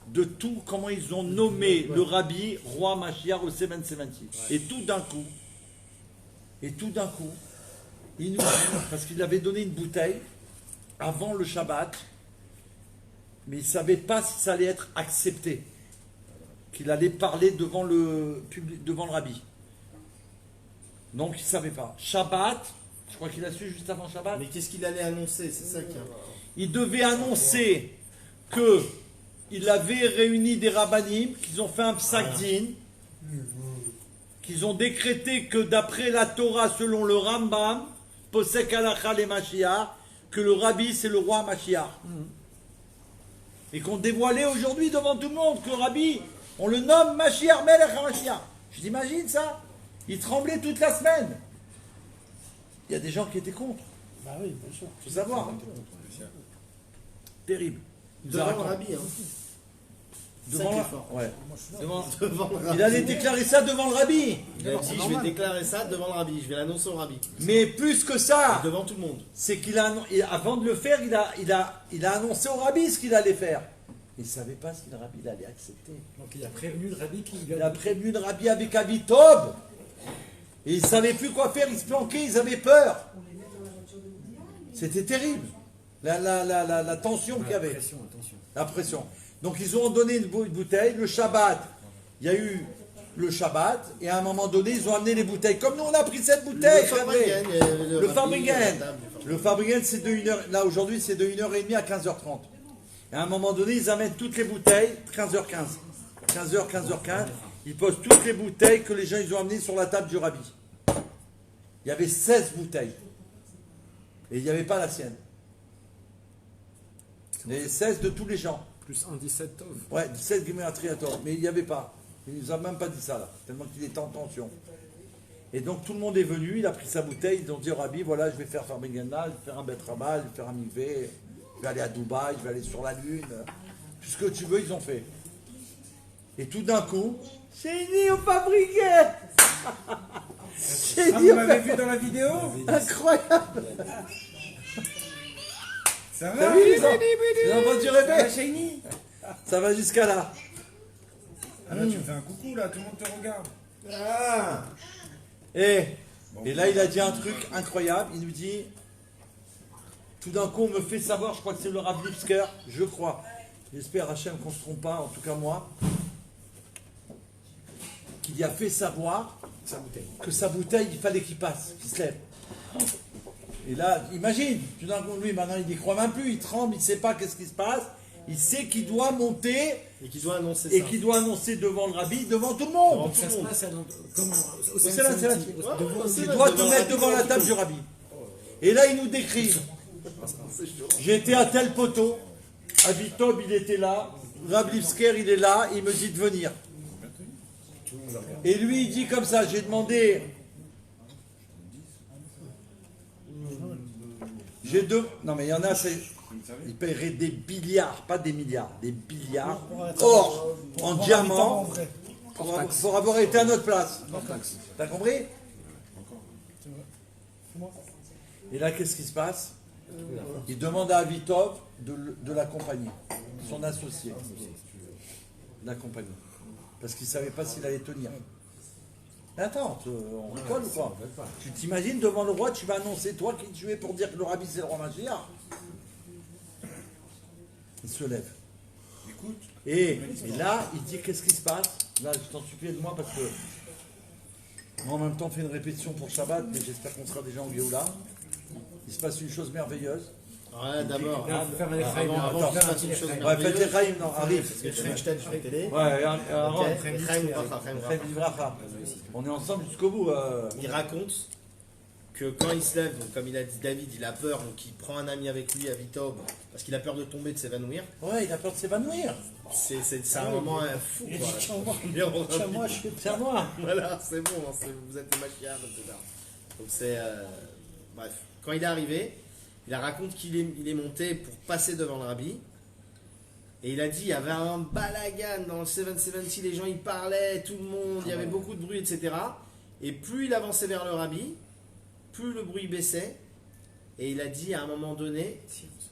de tout, comment ils ont nommé le rabbi roi Mashiach au 770. Et tout d'un coup, il nous dit, parce qu'il avait donné une bouteille avant le Shabbat, mais il ne savait pas si ça allait être accepté, qu'il allait parler devant le rabbi. Donc il ne savait pas. Shabbat, je crois qu'il a su juste avant Shabbat. Mais qu'est-ce qu'il allait annoncer? C'est ça qui est important. Il devait annoncer que il avait réuni des rabbanim, qu'ils ont fait un psak-din, qu'ils ont décrété que d'après la Torah, selon le Rambam, Posek Halacha les Mashiach, que le rabbi c'est le roi Mashiach. Et qu'on dévoilait aujourd'hui devant tout le monde que le rabbi, on le nomme Mashiach, Melech HaMashiach. Je t'imagine ça? Il tremblait toute la semaine. Il y a des gens qui étaient contre. Bah oui, bien sûr. Il faut savoir. Terrible. Devant le rabbi, hein. Devant Ça qui est la- fort. ouais. Devant le rabbi. Il allait déclarer ça devant le rabbi. Il a dit, je vais déclarer ça devant le rabbi, je vais l'annoncer au rabbi. Mais plus que ça, Devant tout le monde. c'est qu'il a, avant de le faire, il a annoncé au rabbi ce qu'il allait faire. Il ne savait pas si le rabbi allait accepter. Donc il a prévenu le rabbi qu'il Il a prévenu le rabbi avec Avitob. Et ils ne savaient plus quoi faire, ils se planquaient, ils avaient peur. C'était terrible. La tension qu'il y avait. Attention. La pression. Donc ils ont donné une bouteille. Le Shabbat, il y a eu le Shabbat. Et à un moment donné, ils ont amené les bouteilles. Comme nous, on a pris cette bouteille. Le Fabriken, Le rabbi, Fabriken. la table, Le Fabriken, c'est de 1h. Là, aujourd'hui, c'est de 1h30 à 15h30. Et à un moment donné, ils amènent toutes les bouteilles, 15h15. 15h15. Ils posent toutes les bouteilles que les gens ils ont amenées sur la table du rabbi. Il y avait 16 bouteilles. Et il n'y avait pas la sienne. Les 16 de tous les gens. Plus 1, 17 Tov. Ouais, 17 Gematria-Tov. Mais il n'y avait pas. Il ne nous a même pas dit ça là. Tellement qu'il était en tension. Et donc tout le monde est venu. Il a pris sa bouteille. Ils ont dit au rabbi, voilà, je vais faire Farbengana, je vais faire un Bet Ramal, je vais faire un Mikvé. Je vais aller à Dubaï, je vais aller sur la Lune. Tout ce que tu veux, ils ont fait. Et tout d'un coup, c'est ni au Fabriquet. C'est Ah, ni vous au m'avez vu dans la vidéo? Incroyable. Ça T'as va? vu les enfants du Ça va, réveil? Shiny? Ça va jusqu'à là. Ah là, tu me fais un coucou là, tout le monde te regarde. Ah, Et là, il a dit un truc incroyable. Il nous dit, tout d'un coup, on me fait savoir, je crois que c'est le Rav Lipsker, je crois. J'espère, Hachem, qu'on ne se trompe pas, en tout cas moi, qu'il y a fait savoir que sa bouteille, il fallait qu'il passe, qu'il se lève. Et là, imagine, tout d'un coup, lui, maintenant, il n'y croit même plus, il tremble, il ne sait pas qu'est-ce qui se passe. Il sait qu'il doit monter et qui doit annoncer et ça. qu'il doit annoncer devant le rabbi, devant tout le monde. Devant tout Ça le se monde. passe comme au C'est là, c'est là. Saint-Denis. Tu dois te mettre devant la table du rabbi. Et là, il nous décrit. J'étais à tel poteau. Avitob, il était là. Rav Lipsker, il est là, il me dit de venir. Et lui, il dit comme ça, j'ai demandé... Non mais il y en a, ils paieraient des milliards, pas des milliards, des milliards, or, en diamant, pour avoir été à notre place. T'as compris? Et là, qu'est-ce qui se passe? Il demande à Avitov de l'accompagner, son associé, l'accompagner. Parce qu'il ne savait pas s'il allait tenir. Mais attends, on rigole ou quoi? Tu t'imagines devant le roi, tu vas annoncer toi qui tu es pour dire que le rabbi c'est le roi Mashiach. Il se lève. Et là, il dit qu'est-ce qui se passe? Là, je t'en supplie de moi parce que moi en même temps on fait une répétition pour Shabbat, mais j'espère qu'on sera déjà en Géoula. Il se passe une chose merveilleuse. Ouais, d'abord, Avant de faire une chose Ouais, faites les Chaim, non, arrive. parce que je fais Einstein sur la télé. Ouais, on est ensemble jusqu'au bout. Il raconte que quand il se lève, donc comme il a dit David, il a peur, donc il prend un ami avec lui à Vitob, parce qu'il a peur de tomber, de s'évanouir. Ouais, il a peur de s'évanouir. C'est un moment fou, quoi. C'est à moi. Voilà, c'est bon, vous êtes les machiaves, etc. Donc c'est... bref, quand il est arrivé, il a raconté qu'il est monté pour passer devant le rabbi. Et il a dit, il y avait un balagan dans le 770, les gens y parlaient, tout le monde, il y avait beaucoup de bruit, etc. Et plus il avançait vers le rabbi, plus le bruit baissait. Et il a dit à un moment donné,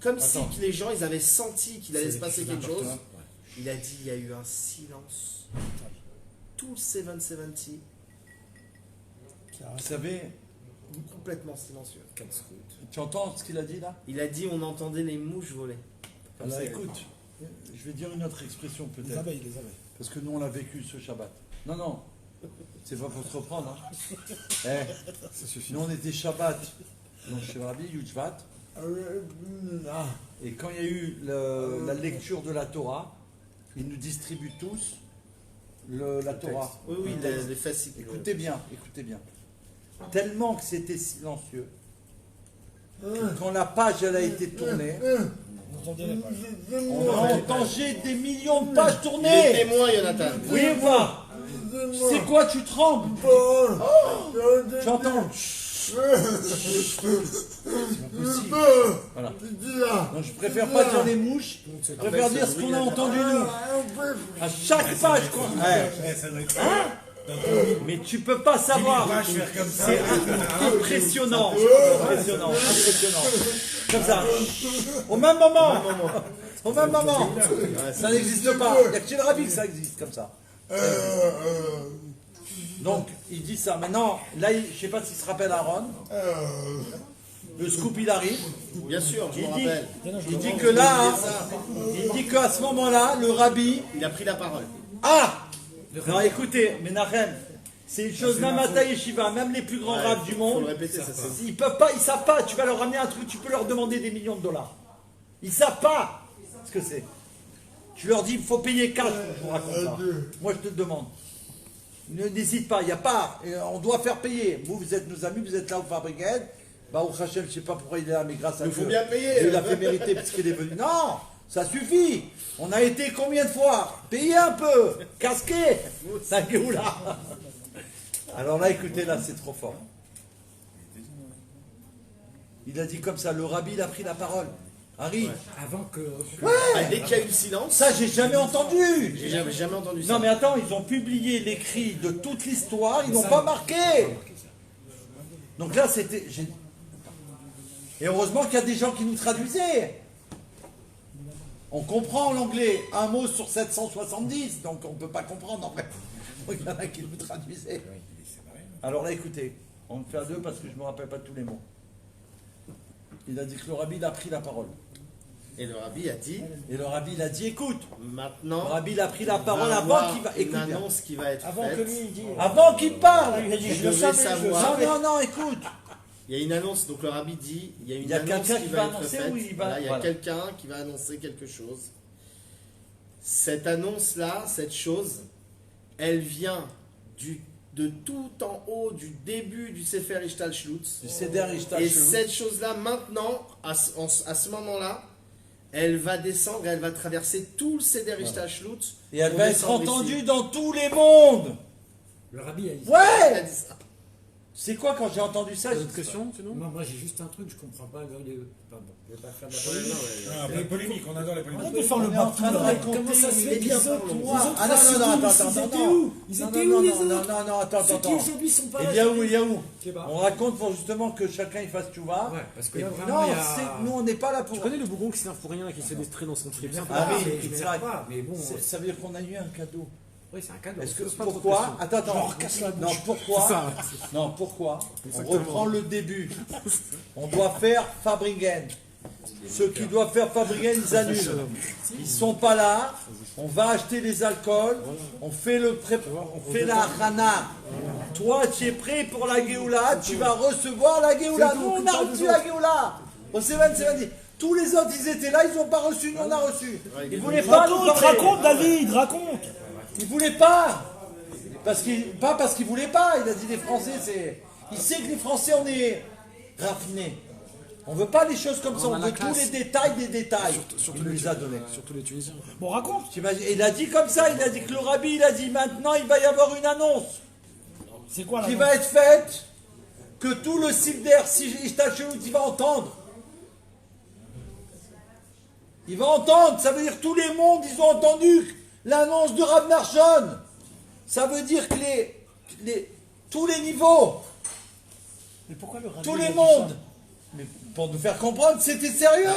comme si que les gens ils avaient senti qu'il allait se passer quelque chose, il a dit, il y a eu un silence. Tout le 770, Vous savez, complètement silencieux. tu entends ce qu'il a dit là? Il a dit, on entendait les mouches voler. Comme Alors ça, écoute, je vais dire une autre expression Les peut-être. abeilles. Parce que nous on l'a vécu ce Shabbat. Non, c'est pas pour se reprendre. Hein. Nous on était Shabbat, donc chez le Rabbi Yudjvat. Et quand il y a eu la lecture de la Torah, ils nous distribuent tous la Torah. Oui, Le texte. les fascicles. Écoutez bien. Tellement que c'était silencieux, que quand la page elle a été tournée, on entendait des millions de pages Il est tournées. témoin, Jonathan. Oui ou pas? C'est quoi, tu trembles? J'entends. Voilà. Donc je préfère pas dire les mouches, je préfère dire ce qu'on a entendu nous. À chaque page, quoi. Mais tu peux pas savoir. C'est impressionnant. Impressionnant. Comme ça. Au même moment. Ça n'existe pas. Il n'y a que chez le Rabbi que ça existe comme ça. Donc, il dit ça. Maintenant, là, je ne sais pas s'il se rappelle Aaron. Le scoop, il arrive. Bien sûr, je me rappelle. Il dit que là, il dit qu'à ce moment-là, le Rabbi... Il a pris la parole. Ah! Non, écoutez, Menachem, c'est une chose, même à Yeshiva, même les plus grands rabbins du Faut monde, le répéter, ça c'est. ils peuvent pas, ils savent pas, tu vas leur ramener un truc, tu peux leur demander des millions de dollars. Ils savent pas ce que c'est. Tu leur dis, il faut payer cash, je vous raconte ça. Moi, je te le demande. N'hésite pas, il n'y a pas, on doit faire payer. Vous êtes nos amis, vous êtes là au Fabriquet. Bah, au Hachem, je ne sais pas pourquoi il est là, mais grâce à Dieu. Il faut bien payer. Dieu l'a fait mériter parce qu'il est venu. Non, ça suffit. On a été combien de fois? Payez un peu, casqué. Ça là. Alors là, écoutez, là, c'est trop fort. Il a dit comme ça, le rabbi, il a pris la parole. Harry. Avant que. Dès qu'il y a eu le silence, Ça, j'ai jamais entendu. j'ai jamais entendu ça. Non, mais attends, ils ont publié l'écrit de toute l'histoire, ils n'ont pas marqué. Donc là, c'était... Et heureusement qu'il y a des gens qui nous traduisaient. On comprend l'anglais, un mot sur 770, donc on ne peut pas comprendre en fait. Donc il y en a qui nous traduisaient. Alors là, écoutez, on le fait à deux parce que je ne me rappelle pas de tous les mots. Il a dit que le rabbi il a pris la parole. Et le rabbi a dit, Et le rabbi il a dit, écoute, le maintenant, rabbi il a pris la il parole va avant avoir qu'il va... une Écoute bien. annonce qui va être Avant que faite. lui il dit. Avant qu'il parle. Il a dit, Vous je le devez savais, savoir. Non, écoute. Il y a une annonce, donc le rabbi dit, il y a une Il y a annonce quelqu'un qui qui va va être annoncer faite. ou il va- Voilà, il y a voilà. quelqu'un qui va annoncer quelque chose. Cette annonce-là, cette chose, elle vient de tout en haut du début du Sefer Ishtalshlutz. Du Seder Et Ishtalshlutz. cette chose-là, maintenant, à ce moment-là, elle va descendre et elle va traverser tout le Seder Ishtashlut. Et elle pour va être descendre ici. entendue dans tous les mondes. Le rabbi a dit ça. Elle a Ouais. dit ça. C'est quoi quand j'ai entendu ça? D'autres questions, sinon? Non, moi j'ai juste un truc, je comprends pas. Pardon, je vais pas faire de la polémique. Les polémiques, on adore les Arrête polémiques. de faire le On est en train de bâtard. raconter. Comment ça se fait qu'ils sont Ah non, non, non, attends, attends, attends. Ils Non, étaient non, où les non, non, autres? non, non, attends, Ceux qui attends. aujourd'hui sont pas Il là. y a où, il y a où? Je sais pas. On raconte pour justement que chacun il fasse tchouva. Ouais, parce que Il y a vraiment, Non, il y a... nous on n'est pas là pour. Tu connais le bougon qui s'énerve pour rien et qui se fait détruire dans son trip? Ah oui, je c'est sais vrai. pas, mais bon. Ça veut dire qu'on a eu un cadeau. Oui, c'est un cadeau. Est-ce que Pose pas trop de pourquoi? questions. Attends, non, pourquoi? C'est ça. Non, pourquoi? On Exactement. reprend le début. On doit faire Fabringen. Ceux qui doivent faire Fabringen, ils annulent. Ils sont pas là. On va acheter les alcools. On fait on fait la hana. Toi, tu es prêt pour la Géoula. Tu vas recevoir la Géoula. Nous, on a reçu la Géoula. Au 7-7. Tous les autres, ils étaient là. Ils n'ont pas reçu. Nous, on a reçu. Ils voulaient pas nous Raconte, parler. raconte, David, raconte. Il voulait pas. Pas parce qu'il voulait pas. Il a dit les Français, c'est. Il sait que les Français, on est raffinés. On veut pas les choses comme ça. On a On la veut tous classe. les détails des détails. Surtout Il nous les a donnés. Surtout les Tunisiens. Bon, raconte. T'imagines. Et il a dit comme ça. Il a dit que le rabbi, il a dit maintenant, il va y avoir une annonce C'est quoi là qui va être faite, que tout le Sidder, si Ishtashlut, il va entendre. Il va entendre. Ça veut dire tous les mondes, ils ont entendu l'annonce de Rav Narshon. Ça veut dire que tous les niveaux, Mais pourquoi le rabbi tous il a les dit mondes, mais pour nous faire comprendre, c'était sérieux.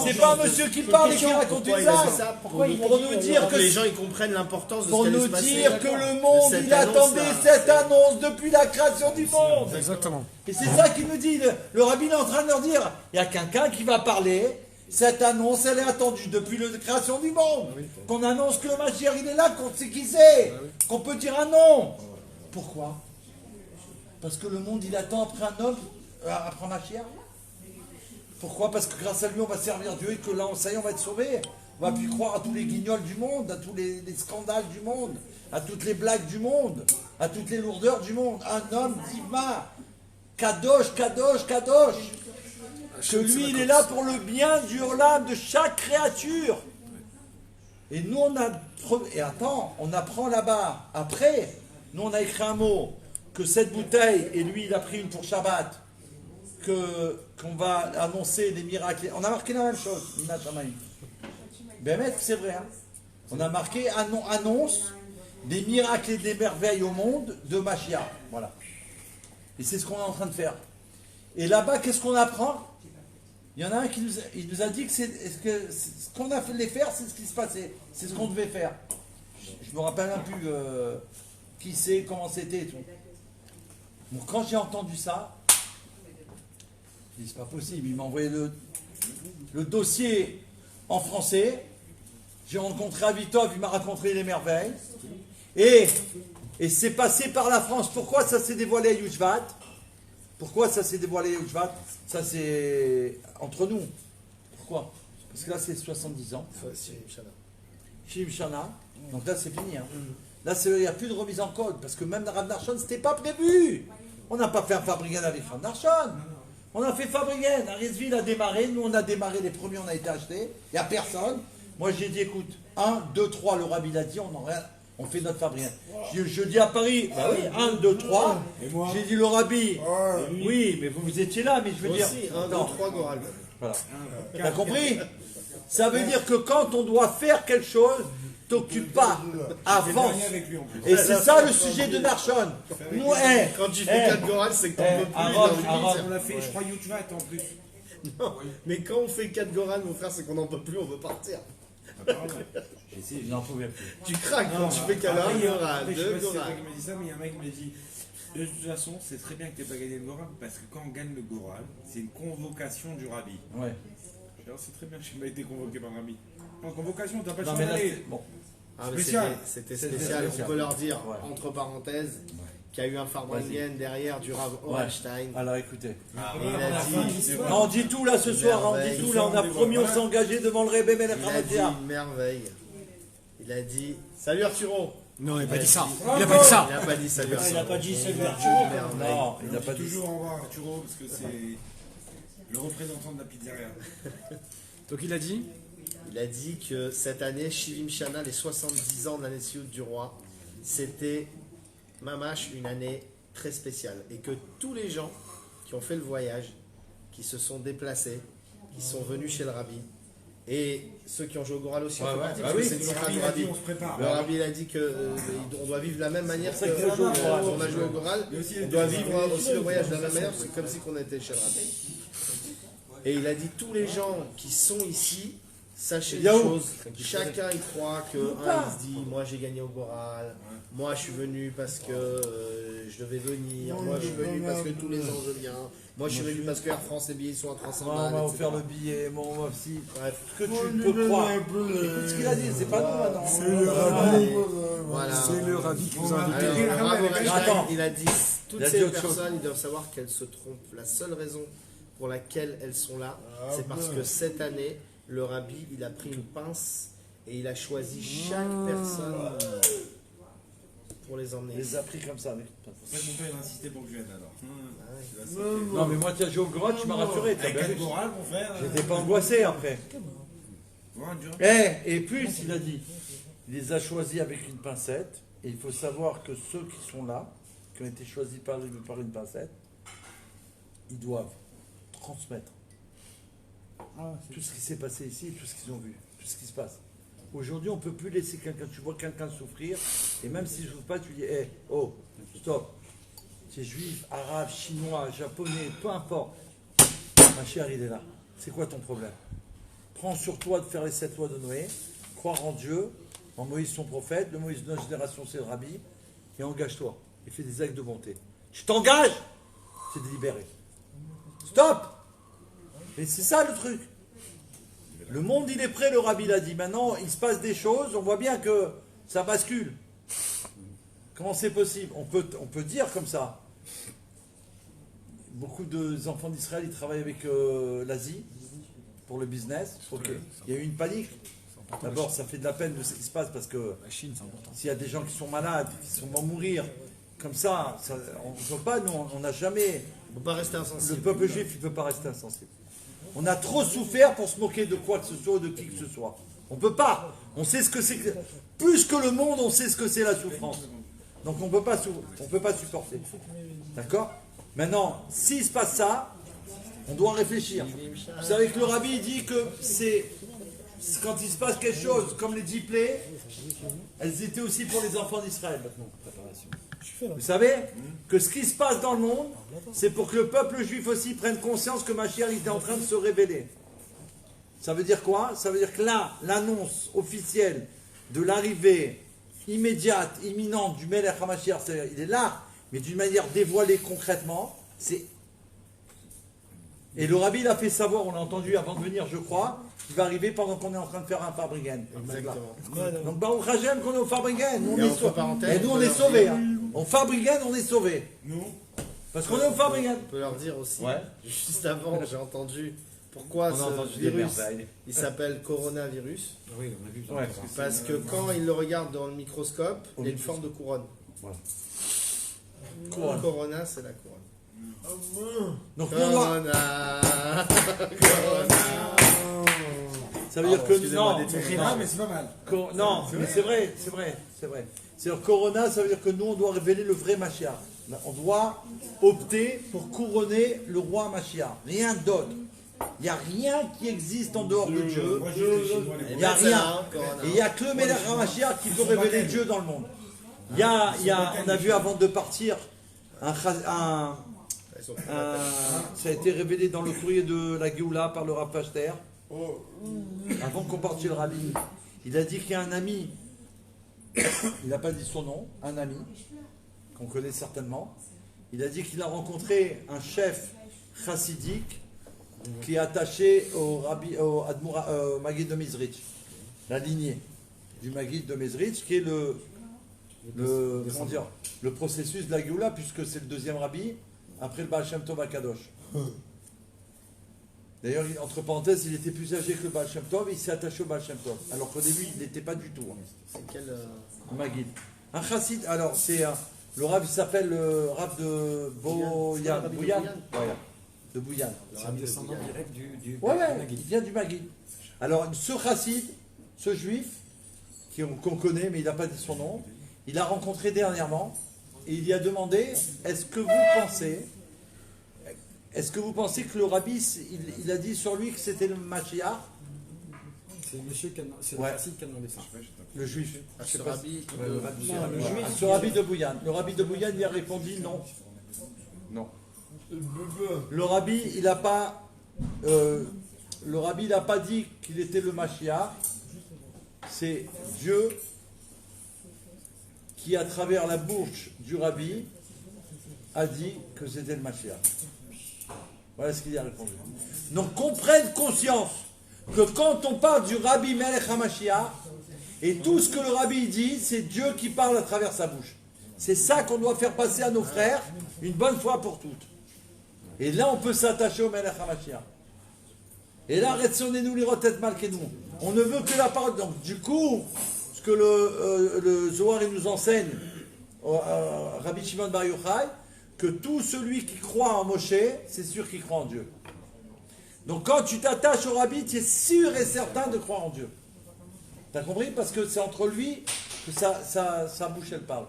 C'est pas un monsieur qui parle et qui raconte Pourquoi une il a dit blague. ça? Pourquoi il a Pour dit nous dire Pour que que les gens ils comprennent l'importance de pour ce qui nous allait se passer. dire que le monde, Cette il attendait annonce-là. cette annonce depuis la création du monde. Exactement. Et c'est ça qu'il nous dit. Le rabbin est en train de leur dire, il y a quelqu'un qui va parler. Cette annonce, elle est attendue depuis la création du monde. Qu'on annonce que le Mashiach, il est là, qu'on sait qui c'est. Qu'on peut dire un nom. Pourquoi? Parce que le monde, il attend après un homme, après un Mashiach. Pourquoi? Parce que grâce à lui, on va servir Dieu et que là, ça y est, on va être sauvé. On va plus croire à tous les guignols du monde, à tous les scandales du monde, à toutes les blagues du monde, à toutes les lourdeurs du monde. Un homme divin, Kadosh, Kadosh, Kadosh. Que lui, il est là pour le bien du olam de chaque créature. Et nous, on apprend là-bas. Après, nous, on a écrit un mot, que cette bouteille, et lui, il a pris une pour Shabbat, qu'on va annoncer des miracles. On a marqué la même chose, Mina Shamaïm. Ben, c'est vrai. Hein. On a marqué annonce des miracles et des merveilles au monde de Mashiach. Voilà. Et c'est ce qu'on est en train de faire. Et là-bas, qu'est-ce qu'on apprend? Il y en a un qui nous a dit que ce qu'on a fait les faire, c'est ce qui se passait. C'est ce qu'on devait faire. Je me rappelle un peu qui c'est, comment c'était et tout. Bon, quand j'ai entendu ça, je dis c'est pas possible. Il m'a envoyé le dossier en français. J'ai rencontré Avitov, il m'a raconté les merveilles. Et c'est passé par la France. Pourquoi ça s'est dévoilé à Yushvat? Pourquoi ça s'est dévoilé à Yushvat? Ça c'est entre nous. Pourquoi? Parce que là c'est 70 ans. Shim Shana. Donc là c'est fini. Hein. Là il n'y a plus de remise en code. Parce que même Rav Narshon, c'était pas prévu. On n'a pas fait un Fabringen avec Rav Narshon. On a fait Fabringen. Arizville a démarré. Nous on a démarré les premiers, on a été achetés. Il n'y a personne. Moi j'ai dit écoute, 1, 2, 3, le rabbi l'a dit, on fait notre Fabringen. Je dis à Paris, bah oui, 1, 2, 3. J'ai dit le rabbi. Oui, mais vous étiez là, mais je veux dire. Aussi, 1, 2, 3, Goral. Voilà. T'as compris? Ça veut dire que quand on doit faire quelque chose, t'occupes pas, avance. Et c'est ça le sujet de Narshon. Nous, Quand tu fais 4 Goral, c'est que t'en peux plus. On l'a fait, je crois, Youtvat en plus. Non, mais quand on fait 4 Goral, mon frère, c'est qu'on n'en peut plus, on veut partir. J'ai essayé, je n'en pouvais plus. Tu craques quand tu fais qu'à l'heure, Goral, Je sais 2 pas si c'est toi Goral. qui m'a dit ça, mais il y a un mec qui m'a dit de toute façon, c'est très bien que tu n'aies pas gagné le Goral, parce que quand on gagne le Goral, c'est une convocation du rabbi. Ouais. Alors, c'est très bien que je n'ai pas été convoqué par le rabbi. En convocation, tu n'as pas le Non, choix mais là, d'aller. bon. Ah, mais Spécial. C'était C'était spécial. spécial. On peut leur dire, Ouais. entre parenthèses, qu'il y a eu un Farbringen derrière du Rav Ornstein. Alors écoutez. Et il a dit, Non, on dit tout là ce soir, on dit tout là, on a promis, on s'est engagé devant le Rebbe Melech il a dit Hamatia. une merveille. Il a dit, salut Arturo. Non, il n'a pas dit ça. dit- Il n'a pas dit ça. Il n'a pas dit salut Il Arturo. n'a pas dit salut Une Arturo. merveille. Non, il n'a pas dit Toujours au revoir Arturo, parce que c'est le représentant de la pizzeria. Donc il a dit Il a dit que cette année, Shivim Shana, les 70 ans de la Nessiout du roi, c'était mamash une année très spéciale. Et que tous les gens qui ont fait le voyage, qui se sont déplacés, qui sont venus chez le rabbi, et ceux qui ont joué au Goral aussi, ont fait partie, parce que c'est une sikha du rabbi. On se prépare. Le rabbi il a dit qu'on doit vivre de la même manière qu'on a joué au Goral. On doit vivre aussi le voyage de la même manière, c'est comme si on était chez le rabbi. Et il a dit tous les gens qui sont ici, sachez une chose, chacun il croit que il se dit moi j'ai gagné au Goral, moi je suis venu parce que je devais venir, moi je suis venu parce que tous les ans je viens, moi je suis venu parce que Air France les billets sont à 300 Moi, balles, on va etc. faire le billet, moi on va aussi. Bref, Ce que tu peux croire. Écoute ce qu'il a dit, c'est pas nous maintenant. C'est le rabbi. voilà. c'est le rabbi qui vous a invité. Alors, bravo, Rachel, Attends. il a dit toutes Il a ces dit autre chose. personnes, ils doivent savoir qu'elles se trompent. La seule raison pour laquelle elles sont là, c'est parce que cette année, le rabbi, il a pris une pince et il a choisi chaque personne pour les emmener. Il les a pris comme ça. Mais... C'est pour ça que mon père il insistait pour que je vienne alors. Non, mais moi, tu as joué au grotte, tu m'as rassuré. t'as Avec bien un vu. Goral, mon frère. J'étais pas angoissé après. Voilà, dur. Et plus, il a dit, il les a choisis avec une pincette. Et il faut savoir que ceux qui sont là, qui ont été choisis par une pincette, ils doivent transmettre tout ce qui s'est passé ici, tout ce qu'ils ont vu, tout ce qui se passe. Aujourd'hui, on ne peut plus laisser quelqu'un, tu vois quelqu'un souffrir, et même s'il ne souffre pas, tu dis, hé, oh, stop. C'est juif, arabe, chinois, japonais, peu importe. Ma chère, il est là. C'est quoi ton problème? Prends sur toi de faire les 7 lois de Noé, croire en Dieu, en Moïse son prophète, le Moïse de notre génération c'est le rabbi, et engage-toi, et fais des actes de bonté. Tu t'engages, c'est délibéré. Stop! Et c'est ça le truc. Le monde il est prêt, le rabbi l'a dit. Maintenant, il se passe des choses, on voit bien que ça bascule. Comment c'est possible? On peut dire comme ça. Beaucoup d'enfants d'Israël, ils travaillent avec l'Asie pour le business. Ok. Il y a eu une panique. D'abord, ça fait de la peine de ce qui se passe parce que La Chine, c'est important. s'il y a des gens qui sont malades, qui vont mourir, comme ça, on ne peut pas, nous, on n'a jamais. On ne peut pas rester Le insensible. peuple juif, il ne peut pas rester insensible. On a trop souffert pour se moquer de quoi que ce soit ou de qui que ce soit. On ne peut pas. On sait ce que c'est. Plus que le monde, on sait ce que c'est la souffrance. Donc on ne peut pas supporter. D'accord? Maintenant, s'il se passe ça, on doit réfléchir. Vous savez que le rabbi dit que c'est quand il se passe quelque chose, comme les 10 plaies, elles étaient aussi pour les enfants d'Israël. Vous savez que ce qui se passe dans le monde, c'est pour que le peuple juif aussi prenne conscience que Mashiach était en train de se révéler. Ça veut dire quoi? Ça veut dire que là, l'annonce officielle de l'arrivée immédiate, imminente du Melech HaMashiach, c'est-à-dire il est là, mais d'une manière dévoilée concrètement, c'est... Et le rabbi l'a fait savoir, on l'a entendu avant de venir, je crois, qu'il va arriver pendant qu'on est en train de faire un Fabrigen. Exactement. Donc, Baruch Hashem, qu'on est au Fabrigen. Nous, on Et est entre sauvés. parenthèses, Et nous, on on peut est leur sauvés. dire- Hein. Au Fabrigen, on est sauvés. Nous, Parce qu'on est au Fabrigen. On peut leur dire aussi, Ouais. juste avant, j'ai entendu pourquoi On a entendu ce des virus, merveilles. il s'appelle coronavirus. Oui, on a vu. Ouais. Parce que quand il le regarde dans le microscope, il y a une forme de couronne. Couronne. Corona, c'est la couronne. Donc, nous, on doit- Corona. ça veut dire que excusez-moi, non, détourné. ah, mais c'est pas mal. non, mais c'est vrai. C'est-à-dire Corona, ça veut dire que nous, on doit révéler le vrai Mashiach. On doit opter pour couronner le roi Mashiach. Rien d'autre. Il n'y a rien qui existe en dehors de Dieu. Moi, j'ai les Chinois, les Il n'y a C'est là, rien. hein, Corona. Et il n'y a que le Melech HaMashiach qui peut révéler Dieu dans le monde. On a vu avant de partir, ça a été révélé dans le courrier de la Géoula par le Rav Pachter. Avant qu'on parte chez le rabbi, il a dit qu'il y a un ami, il n'a pas dit son nom, un ami, qu'on connaît certainement. Il a dit qu'il a rencontré un chef chassidique qui est attaché au Maguid de Mezrich, la lignée du Maguid de Mezrich, qui est le processus de la Géoula, puisque c'est le deuxième rabbi, après le Baal Shem Tov à Kadosh. D'ailleurs, entre parenthèses, il était plus âgé que le Baal Shem Tov, et il s'est attaché au Baal Shem Tov, alors qu'au début, il n'était pas du tout. C'est quel. Maguid. Un chassid, alors c'est le rab, il s'appelle le rab de Bouyan. Rabbi de Bouyan. Bouyan. Voilà. De Bouyan. C'est un descendant direct du Ouais, Maguid. il vient du Maguid. Alors, ce chassid, ce juif, qu'on connaît, mais il n'a pas dit son nom, il a rencontré dernièrement, et il lui a demandé, est-ce que vous pensez que le rabbi, il a dit sur lui que c'était le Mashiach? C'est le monsieur qui a, c'est Ouais. le chassid qui a demandé ça. Le juif. Ce rabbi, le rabbi, le juif. Ce rabbi de Bouyan. Le rabbi de Bouyan lui a répondu non. Non. Le rabbi, il n'a pas, dit qu'il était le Mashiach. C'est Dieu qui, à travers la bouche du rabbi, a dit que c'était le Mashiach. Voilà ce qu'il a répondu. Donc qu'on prenne conscience que quand on parle du rabbi Melech HaMashiach, et tout ce que le rabbi dit, c'est Dieu qui parle à travers sa bouche. C'est ça qu'on doit faire passer à nos frères une bonne fois pour toutes. Et là, on peut s'attacher au Melech HaMashiach. Et là, Retzonenu lirot et malkenu. On ne veut que la parole. Donc, du coup, ce que le Zohar il nous enseigne, Rabbi Shimon Bar Yochai, que tout celui qui croit en Moshe, c'est sûr qu'il croit en Dieu. Donc, quand tu t'attaches au Rabbi, tu es sûr et certain de croire en Dieu. T'as compris? Parce que c'est entre lui que sa bouche, elle parle.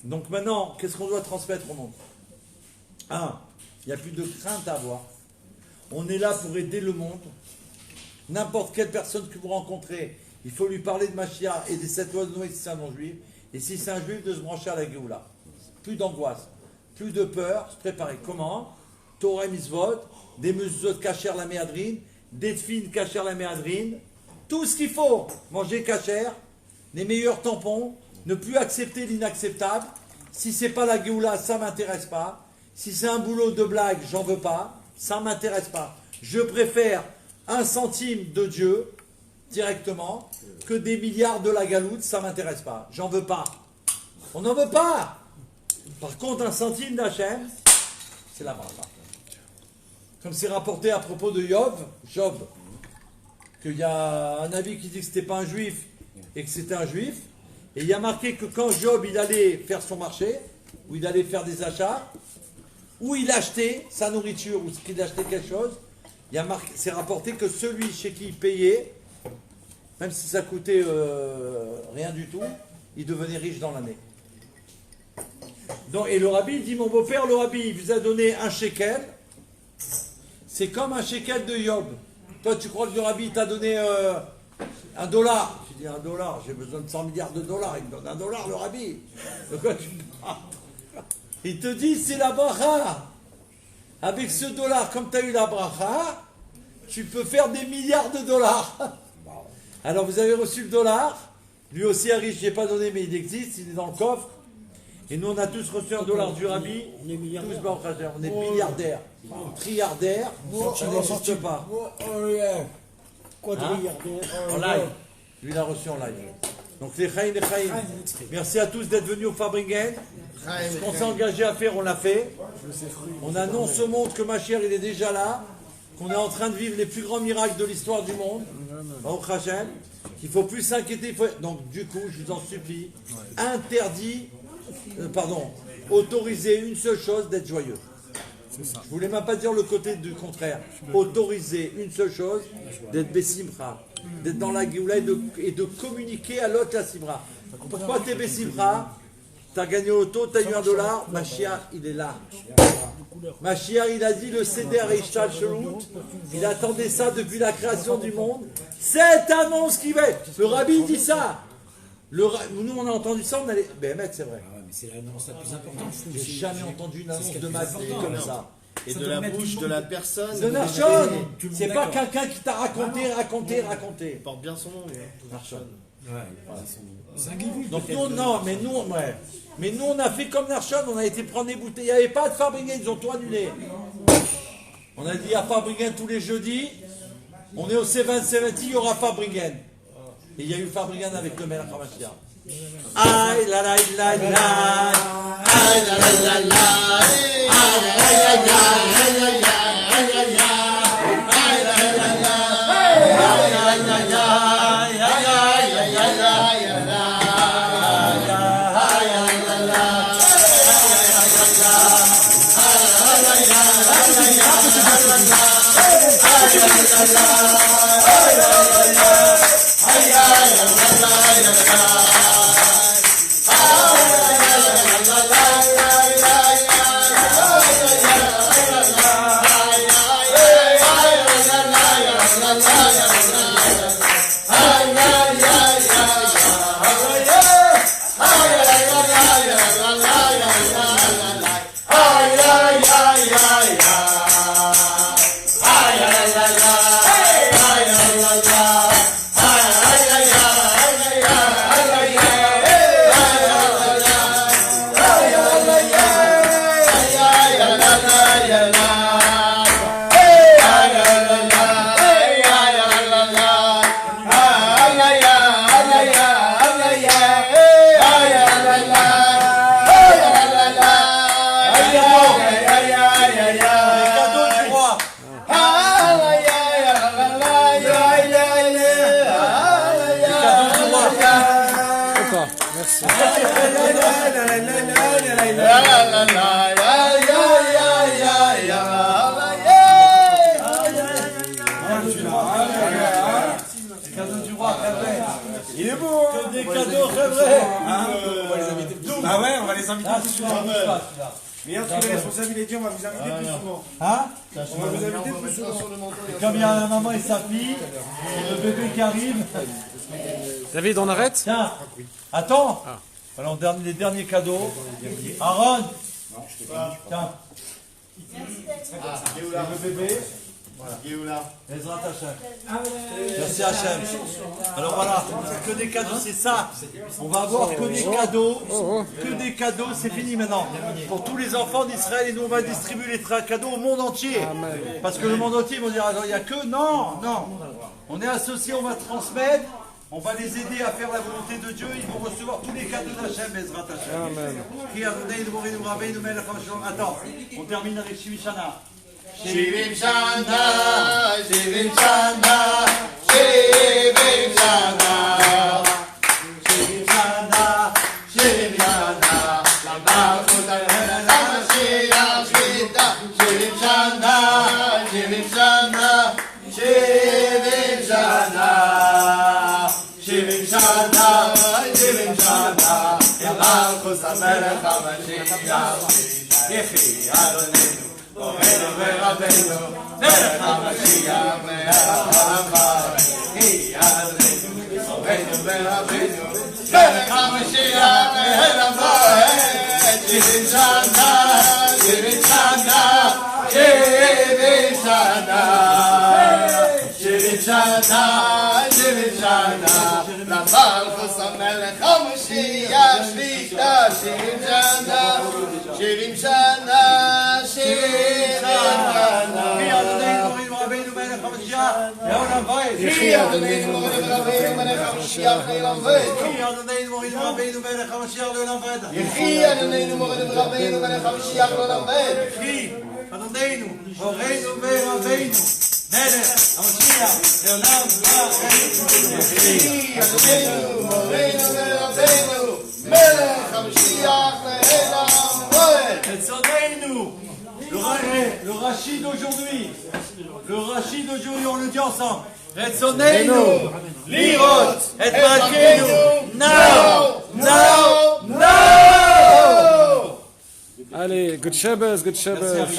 Donc maintenant, qu'est-ce qu'on doit transmettre au monde? Il n'y a plus de crainte à avoir. On est là pour aider le monde. N'importe quelle personne que vous rencontrez, il faut lui parler de Mashiach et des 7 lois de Noé si c'est un non-juif. Et si c'est un juif, de se brancher à la Géoula. Plus d'angoisse, plus de peur, se préparer. Comment? Torah et Mitzvot, des mezuzot kasher la méadrine, des tfilin kasher la méadrine, tout ce qu'il faut. Manger kasher, les meilleurs tampons, ne plus accepter l'inacceptable. Si c'est pas la Géoula, ça m'intéresse pas. Si c'est un boulot de blague, j'en veux pas. Ça m'intéresse pas. Je préfère 1 centime de Dieu directement que des milliards de la galoute, ça m'intéresse pas. J'en veux pas. On n'en veut pas. Par contre, 1 centime d'Hachem, c'est la bracha. Comme c'est rapporté à propos de Job, qu'il y a un avis qui dit que c'était pas un juif et que c'était un juif. Et il y a marqué que quand Job il allait faire son marché, ou il allait faire des achats, ou il achetait sa nourriture, ou qu'il achetait quelque chose, c'est rapporté que celui chez qui il payait, même si ça coûtait rien du tout, il devenait riche dans l'année. Et le rabbi il dit, mon beau-père, le rabbi, il vous a donné 1 shekel, c'est comme 1 shekel de Job. Toi, tu crois que le rabbi t'a donné $1? Tu dis $1, j'ai besoin de 100 milliards de dollars, il me donne $1, le rabbi. De quoi tu parles? Il te dit, c'est la bracha. Avec ce dollar, comme tu as eu la bracha, tu peux faire des milliards de dollars. Alors, vous avez reçu le dollar. Lui aussi est riche, je n'ai pas donné, mais il existe, il est dans le coffre. Et nous, on a tous reçu $1 du rabbi. On est milliardaires. Tous, on est milliardaires. Triardaires, ça n'existe pas. Quadrilliardaire. En live. Lui, il a reçu en live. Donc, les Chaim. Merci à tous d'être venus au Fabringen. Ce qu'on s'est engagé à faire, on l'a fait. On annonce au monde que Mashiach, il est déjà là. Qu'on est en train de vivre les plus grands miracles de l'histoire du monde. Baruch Hashem. Qu'il ne faut plus s'inquiéter. Donc, du coup, je vous en supplie, autorisez une seule chose, d'être joyeux. Je ne voulais même pas dire le côté du contraire. Autoriser une seule chose, d'être Bessimra, d'être dans la Géoula et de communiquer à l'autre la Simra. Pourquoi tu es Bessimra? Tu as gagné l'auto, tu as eu $1, Mashiach, il est là. Mashiach, il a dit le Seder et Ishtal Shelout, il attendait ça depuis la création du monde. Cette annonce qui va. Le rabbi dit ça. Nous, on a entendu ça, on allait. Ben, mec, c'est vrai. Mais c'est l'annonce la plus importante. J'ai jamais entendu une annonce de ma vie comme ça. Et de la bouche de la personne. De Narshon. C'est pas quelqu'un qui t'a raconté. Il porte bien son nom, lui. Narshon. C'est un guigou. Donc nous, non, mais nous, ouais. Mais nous, on a fait comme Narshon, on a été prendre des bouteilles. Il n'y avait pas de Fabringen, ils ont tout annulé. On a dit à Fabringen tous les jeudis, on est au 770, il y aura Fabringen. Et il y a eu Fabringen avec le Melech HaMashiach. Aïe la la la la, aïe la la la la, aïe la la la, aïe la la la, aïe la la la, aïe la la la, aïe la la la. Il est beau, hein. Des cadeaux, vrai. Ah ouais, on va les inviter plus souvent. Ah, Mais entre les responsabilités, on va vous inviter plus souvent. hein? On va vous inviter plus souvent. Comme il y a la maman et sa fille, et le bébé qui arrive. David, on arrête? Tiens, attends. Alors, les derniers cadeaux. Aaron. Tiens. Le bébé. Ezrat Hachem. Merci Hachem. Alors voilà, que des cadeaux, c'est ça. On va avoir que des cadeaux. Que des cadeaux, c'est fini maintenant. Pour tous les enfants d'Israël, et nous on va distribuer les cadeaux au monde entier. Parce que le monde entier, ils vont dire, alors, il n'y a que. Non, non. On est associés, on va transmettre. On va les aider à faire la volonté de Dieu. Ils vont recevoir tous les cadeaux d'Hachem, Ezrat Hachem. Attends, on termine avec Shivishana. Shivim Shana, Shivim Shana, Shivim Shana, Shivim Shana, Shivim Shana, la Malchut HaMashiach Shvita, Shivim Shana, Shivim Shana, Shivim Shana, Shivim Shana, Shivim Shana, la Malchut HaMashiach Yechi Adonenu. Moreno ורבנו, מלך המשיח והעבר, כי עלינו, מורנו ורבנו, מלך המשיח והעבר, 70 שנה, 70 שנה, 70 שנה, 70 שנה, 70 שנה, למלכות המלך המשיח שליטה, 70 שנה, 70 שנה, 70 יחי אדוננו מורנו ורבנו מלך המשיח לעולם ועד. יחי אדוננו מורנו ורבנו מלך המשיח לעולם ועד. יחי אדוננו מורנו ורבנו מלך המשיח לעולם ועד. יחי אדוננו מורנו ורבנו מלך המשיח לעולם ועד. יחי אדוננו מורנו ורבנו מלך המשיח לעולם ועד. Retsonneinu. Le rachid d'aujourd'hui. Le rachid d'aujourd'hui, on le dit ensemble. Retsonneinu. Lirot. Et Malkeinu. Now. Now. Now. Allez, good Shabbos, good Shabbos.